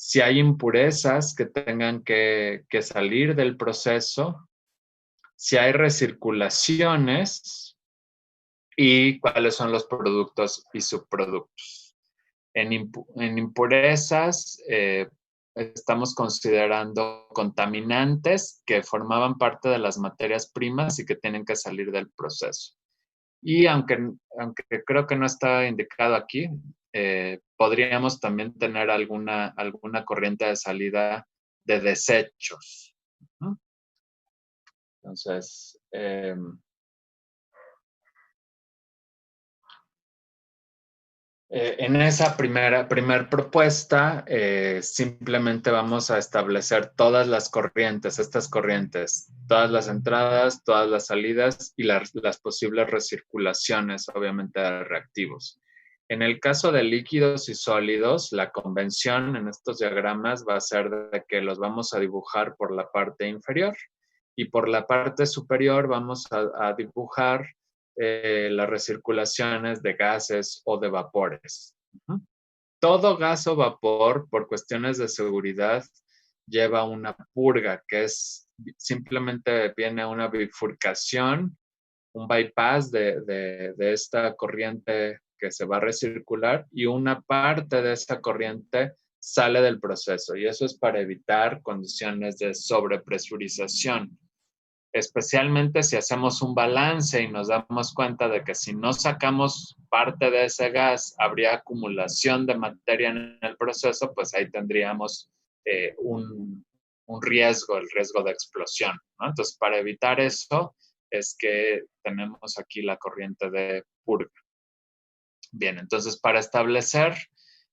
Si hay impurezas que tengan que salir del proceso, si hay recirculaciones y cuáles son los productos y subproductos. En impurezas estamos considerando contaminantes que formaban parte de las materias primas y que tienen que salir del proceso. Y aunque creo que no está indicado aquí, podríamos también tener alguna corriente de salida de desechos. Entonces, en esa primera propuesta, simplemente vamos a establecer todas las corrientes, todas las entradas, todas las salidas y las posibles recirculaciones, obviamente, de reactivos. En el caso de líquidos y sólidos, la convención en estos diagramas va a ser de que los vamos a dibujar por la parte inferior y por la parte superior vamos a dibujar las recirculaciones de gases o de vapores. Todo gas o vapor, por cuestiones de seguridad, lleva una purga, que es simplemente viene una bifurcación, un bypass de esta corriente que se va a recircular y una parte de esa corriente sale del proceso. Y eso es para evitar condiciones de sobrepresurización. Especialmente si hacemos un balance y nos damos cuenta de que si no sacamos parte de ese gas, habría acumulación de materia en el proceso, pues ahí tendríamos un riesgo, el riesgo de explosión, ¿no? Entonces, para evitar eso, es que tenemos aquí la corriente de purga. Bien, entonces para establecer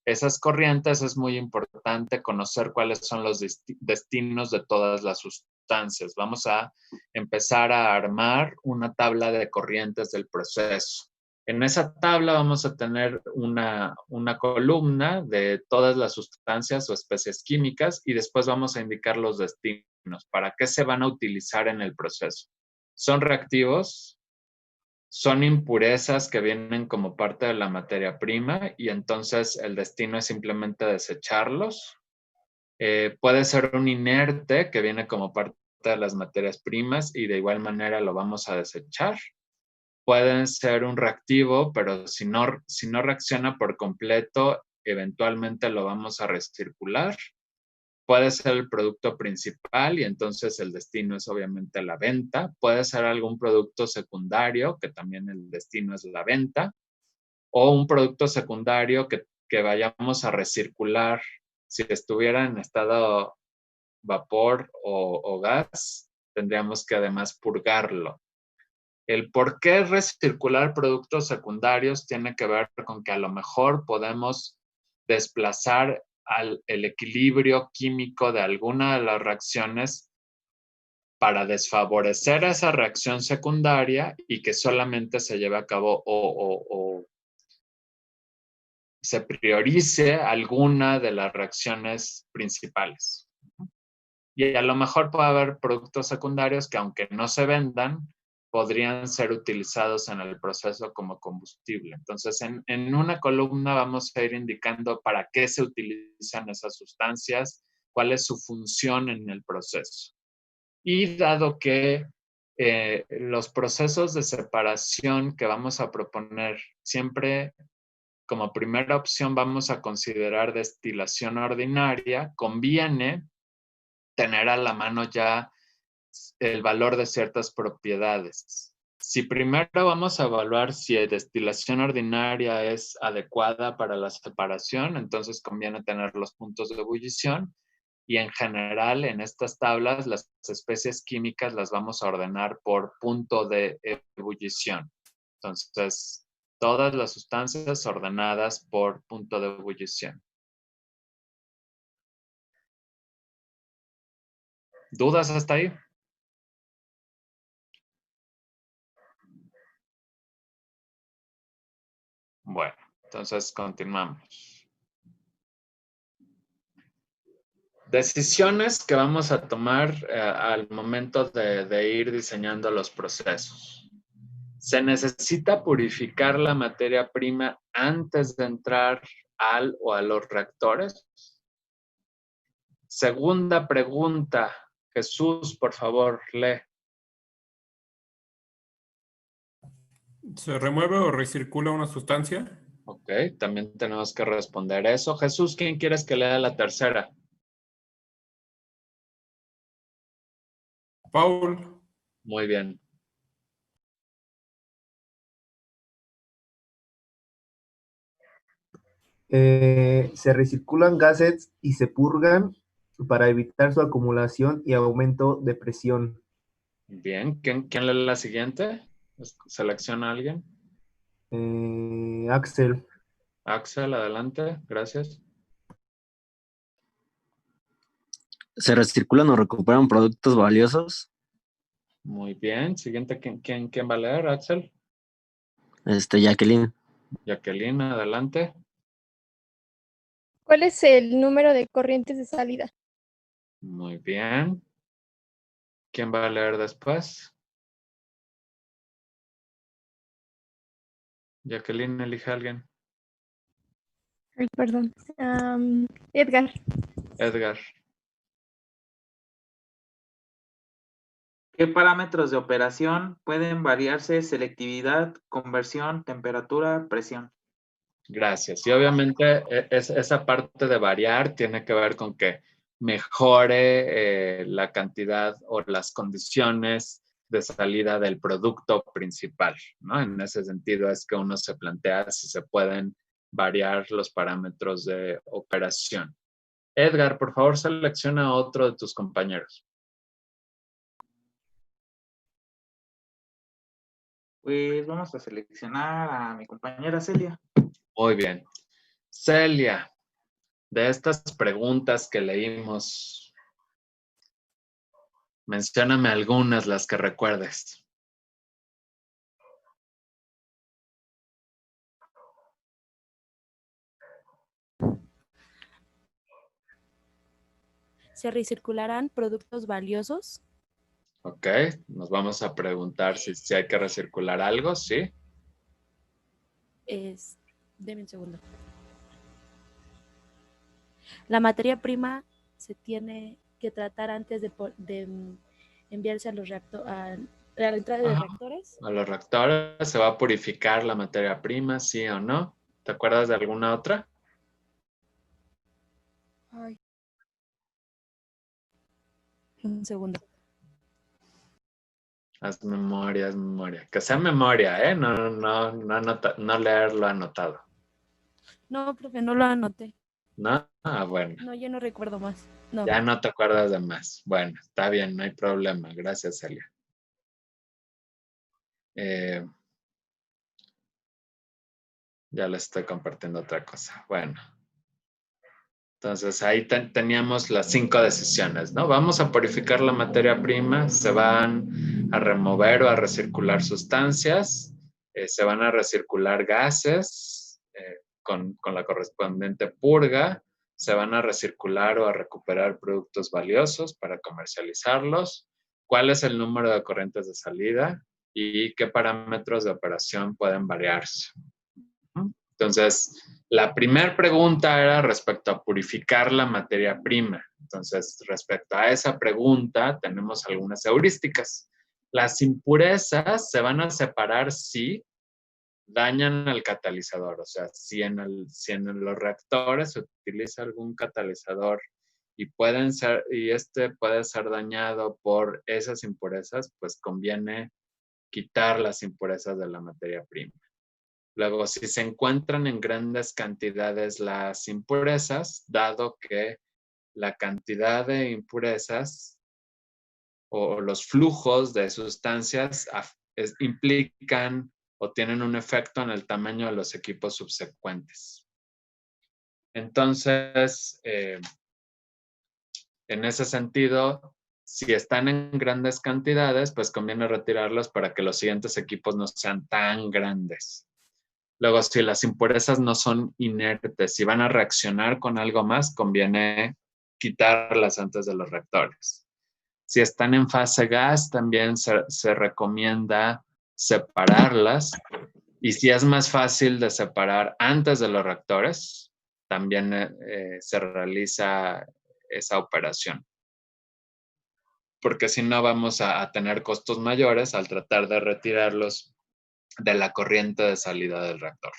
esas corrientes es muy importante conocer cuáles son los destinos de todas las sustancias. Vamos a empezar a armar una tabla de corrientes del proceso. En esa tabla vamos a tener una columna de todas las sustancias o especies químicas y después vamos a indicar los destinos. ¿Para qué se van a utilizar en el proceso? ¿Son reactivos? Son impurezas que vienen como parte de la materia prima y entonces el destino es simplemente desecharlos. Puede ser un inerte que viene como parte de las materias primas y de igual manera lo vamos a desechar. Pueden ser un reactivo, pero si no reacciona por completo, eventualmente lo vamos a recircular. Puede ser el producto principal y entonces el destino es obviamente la venta. Puede ser algún producto secundario, que también el destino es la venta. O un producto secundario que vayamos a recircular. Si estuviera en estado vapor o gas, tendríamos que además purgarlo. El por qué recircular productos secundarios tiene que ver con que a lo mejor podemos desplazar el equilibrio químico de alguna de las reacciones para desfavorecer esa reacción secundaria y que solamente se lleve a cabo o se priorice alguna de las reacciones principales. Y a lo mejor puede haber productos secundarios que aunque no se vendan, podrían ser utilizados en el proceso como combustible. Entonces, en una columna vamos a ir indicando para qué se utilizan esas sustancias, cuál es su función en el proceso. Y dado que los procesos de separación que vamos a proponer, siempre como primera opción vamos a considerar destilación ordinaria, conviene tener a la mano ya el valor de ciertas propiedades. Si primero vamos a evaluar si la destilación ordinaria es adecuada para la separación, entonces conviene tener los puntos de ebullición y en general en estas tablas las especies químicas las vamos a ordenar por punto de ebullición. Entonces, todas las sustancias ordenadas por punto de ebullición. ¿Dudas hasta ahí? Bueno, entonces continuamos. Decisiones que vamos a tomar al momento de ir diseñando los procesos. ¿Se necesita purificar la materia prima antes de entrar al o a los reactores? Segunda pregunta. Jesús, por favor, lee. ¿Se remueve o recircula una sustancia? Ok, también tenemos que responder eso. Jesús, ¿quién quieres que lea la tercera? Paul. Muy bien. Se recirculan gases y se purgan para evitar su acumulación y aumento de presión. Bien, ¿quién lee la siguiente? ¿Selecciona a alguien? Axel. Axel, adelante, gracias. ¿Se recirculan o recuperan productos valiosos? Muy bien. Siguiente, ¿quién va a leer, Axel? Jacqueline. Jacqueline, adelante. ¿Cuál es el número de corrientes de salida? Muy bien. ¿Quién va a leer después? Jacqueline, elige a alguien. Ay, perdón. Edgar. Edgar. ¿Qué parámetros de operación pueden variarse? Selectividad, conversión, temperatura, presión. Gracias. Y obviamente esa parte de variar tiene que ver con que mejore la cantidad o las condiciones de salida del producto principal, ¿no? En ese sentido es que uno se plantea si se pueden variar los parámetros de operación. Edgar, por favor, selecciona a otro de tus compañeros. Pues vamos a seleccionar a mi compañera Celia. Muy bien. Celia, de estas preguntas que leímos, mencióname algunas, las que recuerdes. ¿Se recircularán productos valiosos? Ok, nos vamos a preguntar si hay que recircular algo, ¿sí? Deme un segundo. La materia prima se tiene que tratar antes de enviarse a los a la entrada de reactores. A los reactores se va a purificar la materia prima, ¿sí o no? ¿Te acuerdas de alguna otra? Ay. Un segundo. Haz memoria, haz memoria. Que sea memoria, ¿eh? No leerlo anotado. No, profe, no lo anoté. ¿No? Ah, bueno. No, yo no recuerdo más. No. Ya no te acuerdas de más. Bueno, está bien, no hay problema. Gracias, Celia. Ya les estoy compartiendo otra cosa. Bueno. Entonces ahí teníamos las 5 decisiones, ¿no? Vamos a purificar la materia prima, se van a remover o a recircular sustancias, se van a recircular gases con la correspondiente purga, se van a recircular o a recuperar productos valiosos para comercializarlos, cuál es el número de corrientes de salida y qué parámetros de operación pueden variarse. Entonces, la primera pregunta era respecto a purificar la materia prima. Entonces, respecto a esa pregunta, tenemos algunas heurísticas. Las impurezas se van a separar si dañan al catalizador. O sea, si en los reactores se utiliza algún catalizador y este puede ser dañado por esas impurezas, pues conviene quitar las impurezas de la materia prima. Luego, si se encuentran en grandes cantidades las impurezas, dado que la cantidad de impurezas o los flujos de sustancias implican o tienen un efecto en el tamaño de los equipos subsecuentes. Entonces, en ese sentido, si están en grandes cantidades, pues conviene retirarlos para que los siguientes equipos no sean tan grandes. Luego, si las impurezas no son inertes y van a reaccionar con algo más, conviene quitarlas antes de los reactores. Si están en fase gas, también se recomienda separarlas. Y si es más fácil de separar antes de los reactores, también se realiza esa operación. Porque si no vamos a tener costos mayores al tratar de retirarlos de la corriente de salida del reactor.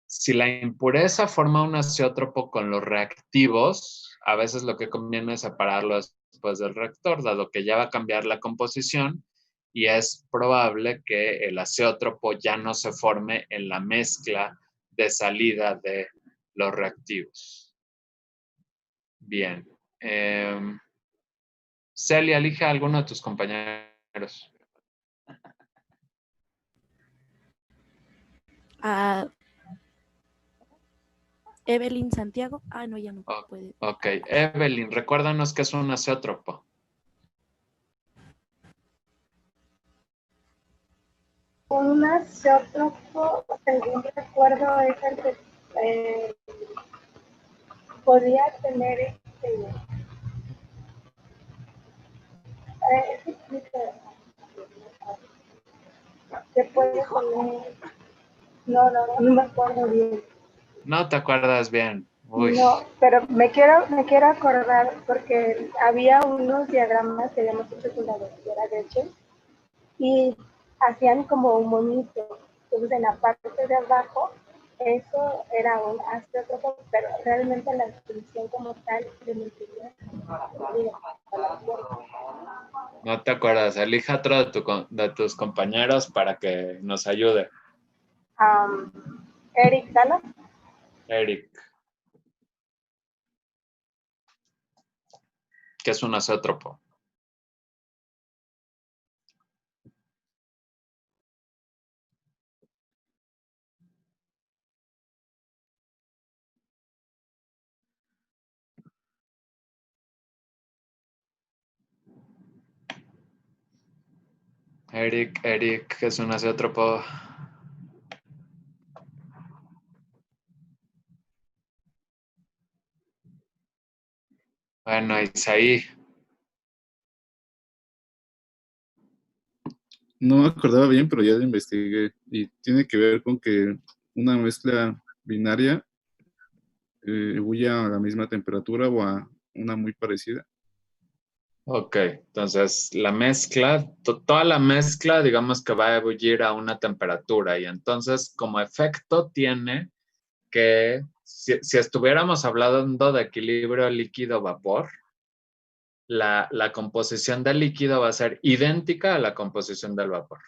Si la impureza forma un azeótropo con los reactivos, a veces lo que conviene es separarlo después del reactor, dado que ya va a cambiar la composición y es probable que el azeótropo ya no se forme en la mezcla de salida de los reactivos. Bien. Celia, elige a alguno de tus compañeros. Evelyn Santiago. Ah, no, ya no puede. Ok, Evelyn, recuérdanos qué es un azeótropo. Un azeótropo, según recuerdo, es el que podía tener se puede poner. No me acuerdo bien. No te acuerdas bien. Uy. No, pero me quiero acordar porque había unos diagramas que habíamos hecho con la doctora Gretchen y hacían como un monito. Entonces en la parte de abajo eso era un azeótropo, pero realmente la definición como tal de multiplicidad. No te acuerdas. Elija otro de tus compañeros para que nos ayude. Eric Sala. Eric. ¿Qué es un azeótropo? Eric, ¿qué es un azeótropo? Bueno, Isaí. No me acordaba bien, pero ya lo investigué. Y tiene que ver con que una mezcla binaria huye a la misma temperatura o a una muy parecida. Ok, entonces la mezcla, toda la mezcla, digamos que va a ebullir a una temperatura y entonces como efecto tiene que, si estuviéramos hablando de equilibrio líquido-vapor, la composición del líquido va a ser idéntica a la composición del vapor,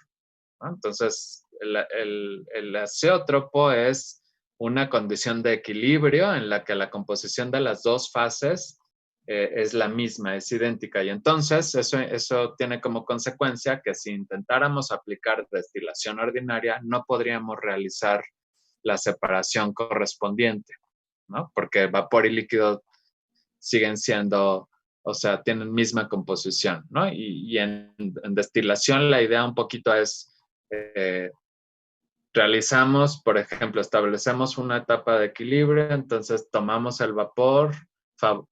¿no? Entonces, el azeótropo es una condición de equilibrio en la que la composición de las dos fases es la misma, es idéntica. Y entonces, eso tiene como consecuencia que si intentáramos aplicar destilación ordinaria, no podríamos realizar la separación correspondiente, ¿no? Porque vapor y líquido siguen siendo, o sea, tienen misma composición, ¿no? Y en destilación la idea un poquito es, realizamos, por ejemplo, establecemos una etapa de equilibrio, entonces tomamos el vapor,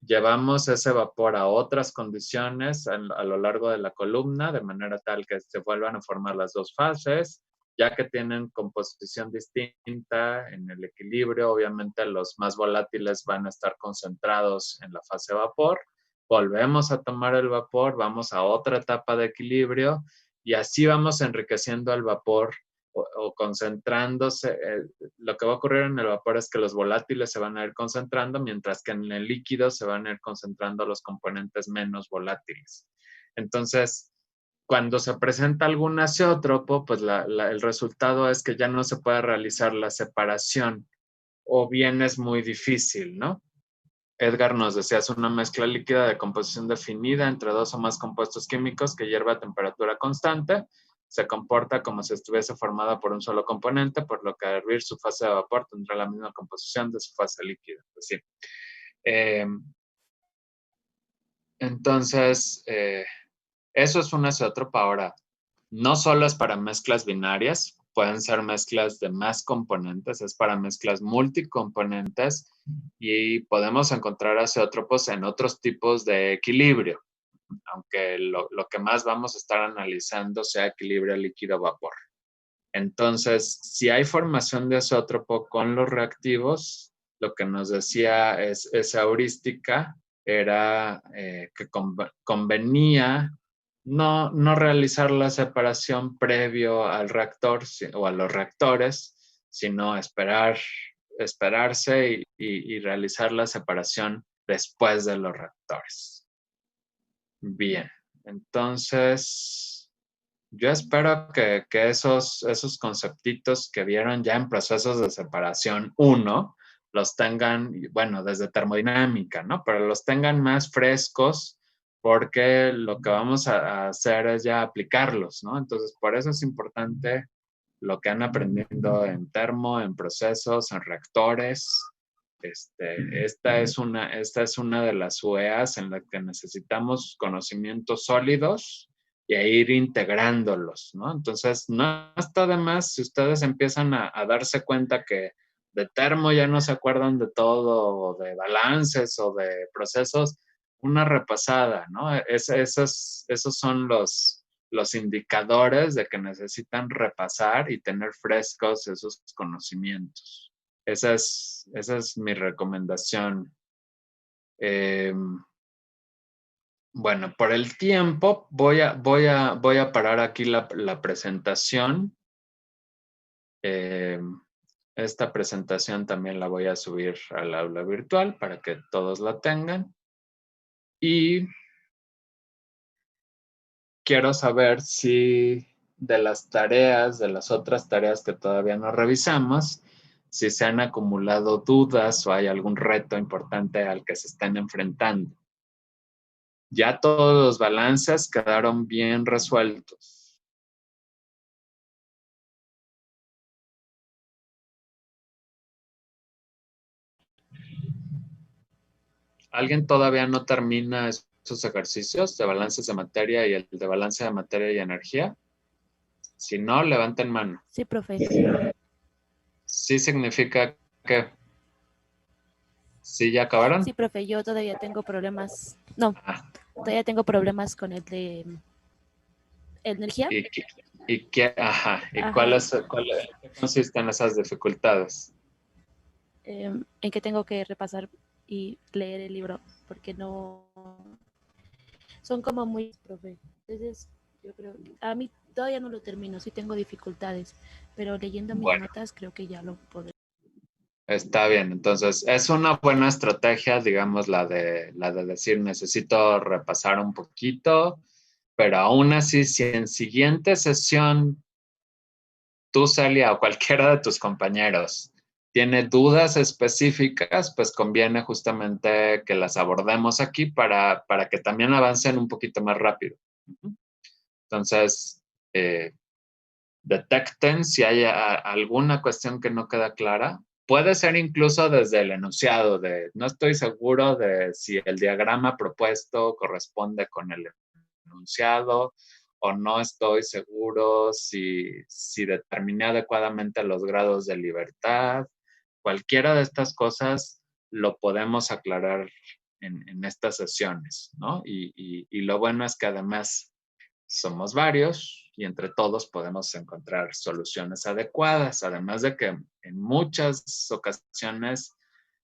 llevamos ese vapor a otras condiciones a lo largo de la columna, de manera tal que se vuelvan a formar las dos fases, ya que tienen composición distinta en el equilibrio, obviamente los más volátiles van a estar concentrados en la fase vapor, volvemos a tomar el vapor, vamos a otra etapa de equilibrio y así vamos enriqueciendo el vapor o concentrándose. Lo que va a ocurrir en el vapor es que los volátiles se van a ir concentrando, mientras que en el líquido se van a ir concentrando los componentes menos volátiles. Entonces, cuando se presenta algún azeótropo, pues el resultado es que ya no se puede realizar la separación o bien es muy difícil, ¿no? Edgar nos decía, es una mezcla líquida de composición definida entre dos o más compuestos químicos que hierve a temperatura constante. Se comporta como si estuviese formada por un solo componente, por lo que al hervir su fase de vapor tendrá la misma composición de su fase líquida. Pues sí. Entonces, eso es un azeótropo. Ahora, no solo es para mezclas binarias, pueden ser mezclas de más componentes, es para mezclas multicomponentes y podemos encontrar azeótropos en otros tipos de equilibrio, aunque lo que más vamos a estar analizando sea equilibrio líquido-vapor. Entonces, si hay formación de azeótropo con los reactivos, lo que nos decía esa heurística era que convenía no realizar la separación previo al reactor o a los reactores, sino esperarse y realizar la separación después de los reactores. Bien, entonces yo espero que esos conceptitos que vieron ya en procesos de separación 1 los tengan, bueno, desde termodinámica, ¿no? Pero los tengan más frescos porque lo que vamos a hacer es ya aplicarlos, ¿no? Entonces, por eso es importante lo que han aprendido en termo, en procesos, en reactores. Esta es una de las UEAs en la que necesitamos conocimientos sólidos y a ir integrándolos, ¿no? Entonces, no está de más si ustedes empiezan a darse cuenta que de termo ya no se acuerdan de todo, o de balances o de procesos, una repasada, ¿no? Esos son los indicadores de que necesitan repasar y tener frescos esos conocimientos. Esa es mi recomendación. Bueno, por el tiempo voy a parar aquí la presentación. Esta presentación también la voy a subir al aula virtual para que todos la tengan. Y quiero saber si de las otras tareas que todavía no revisamos, si se han acumulado dudas o hay algún reto importante al que se están enfrentando. Ya todos los balances quedaron bien resueltos. ¿Alguien todavía no termina esos ejercicios de balances de materia y el de balance de materia y energía? Si no, levanten mano. Sí, profe. ¿Sí significa que sí ya acabaron? Sí, profe, yo todavía tengo problemas. No, todavía tengo problemas con el de energía. ¿Y qué? Ajá. ¿Y qué consisten esas dificultades? En que tengo que repasar y leer el libro, porque no son como muy, profe. Entonces, yo creo que a mí todavía no lo termino, sí tengo dificultades, pero leyendo mis notas creo que ya lo podré. Está bien, entonces es una buena estrategia, digamos, la de decir necesito repasar un poquito, pero aún así, si en siguiente sesión tú, Celia, o cualquiera de tus compañeros tiene dudas específicas, pues conviene justamente que las abordemos aquí para que también avancen un poquito más rápido. Entonces, detecten si hay alguna cuestión que no queda clara. Puede ser incluso desde el enunciado de no estoy seguro de si el diagrama propuesto corresponde con el enunciado o no estoy seguro si determiné adecuadamente los grados de libertad. Cualquiera de estas cosas lo podemos aclarar en estas sesiones, ¿no? Y lo bueno es que además somos varios y entre todos podemos encontrar soluciones adecuadas, además de que en muchas ocasiones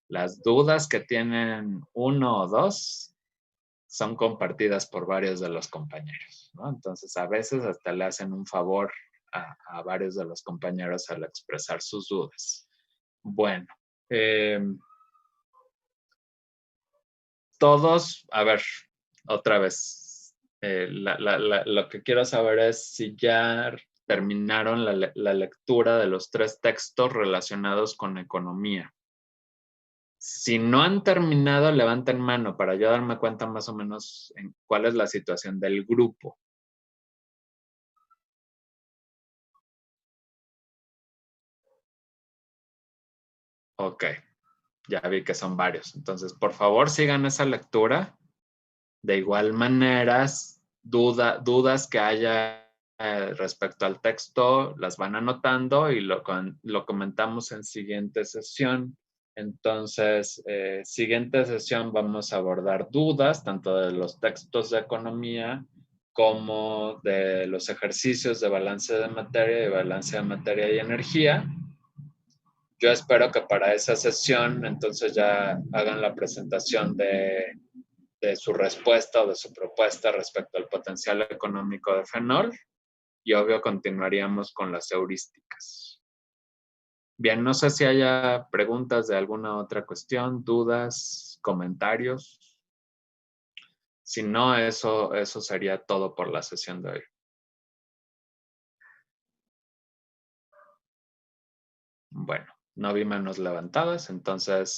las dudas que tienen uno o dos son compartidas por varios de los compañeros, ¿no? Entonces a veces hasta le hacen un favor a varios de los compañeros al expresar sus dudas. Bueno, todos, a ver, otra vez. Lo que quiero saber es si ya terminaron la lectura de los 3 textos relacionados con economía. Si no han terminado, levanten mano para yo darme cuenta más o menos en cuál es la situación del grupo. Ok, ya vi que son varios. Entonces, por favor, sigan esa lectura. De igual manera, dudas que haya respecto al texto, las van anotando y lo comentamos en siguiente sesión. Entonces, siguiente sesión vamos a abordar dudas, tanto de los textos de economía como de los ejercicios de balance de materia y balance de materia y energía. Yo espero que para esa sesión entonces ya hagan la presentación de su respuesta o de su propuesta respecto al potencial económico de fenol y obvio continuaríamos con las heurísticas. Bien, no sé si haya preguntas de alguna otra cuestión, dudas, comentarios. Si no, eso sería todo por la sesión de hoy. Bueno, no vi manos levantadas, entonces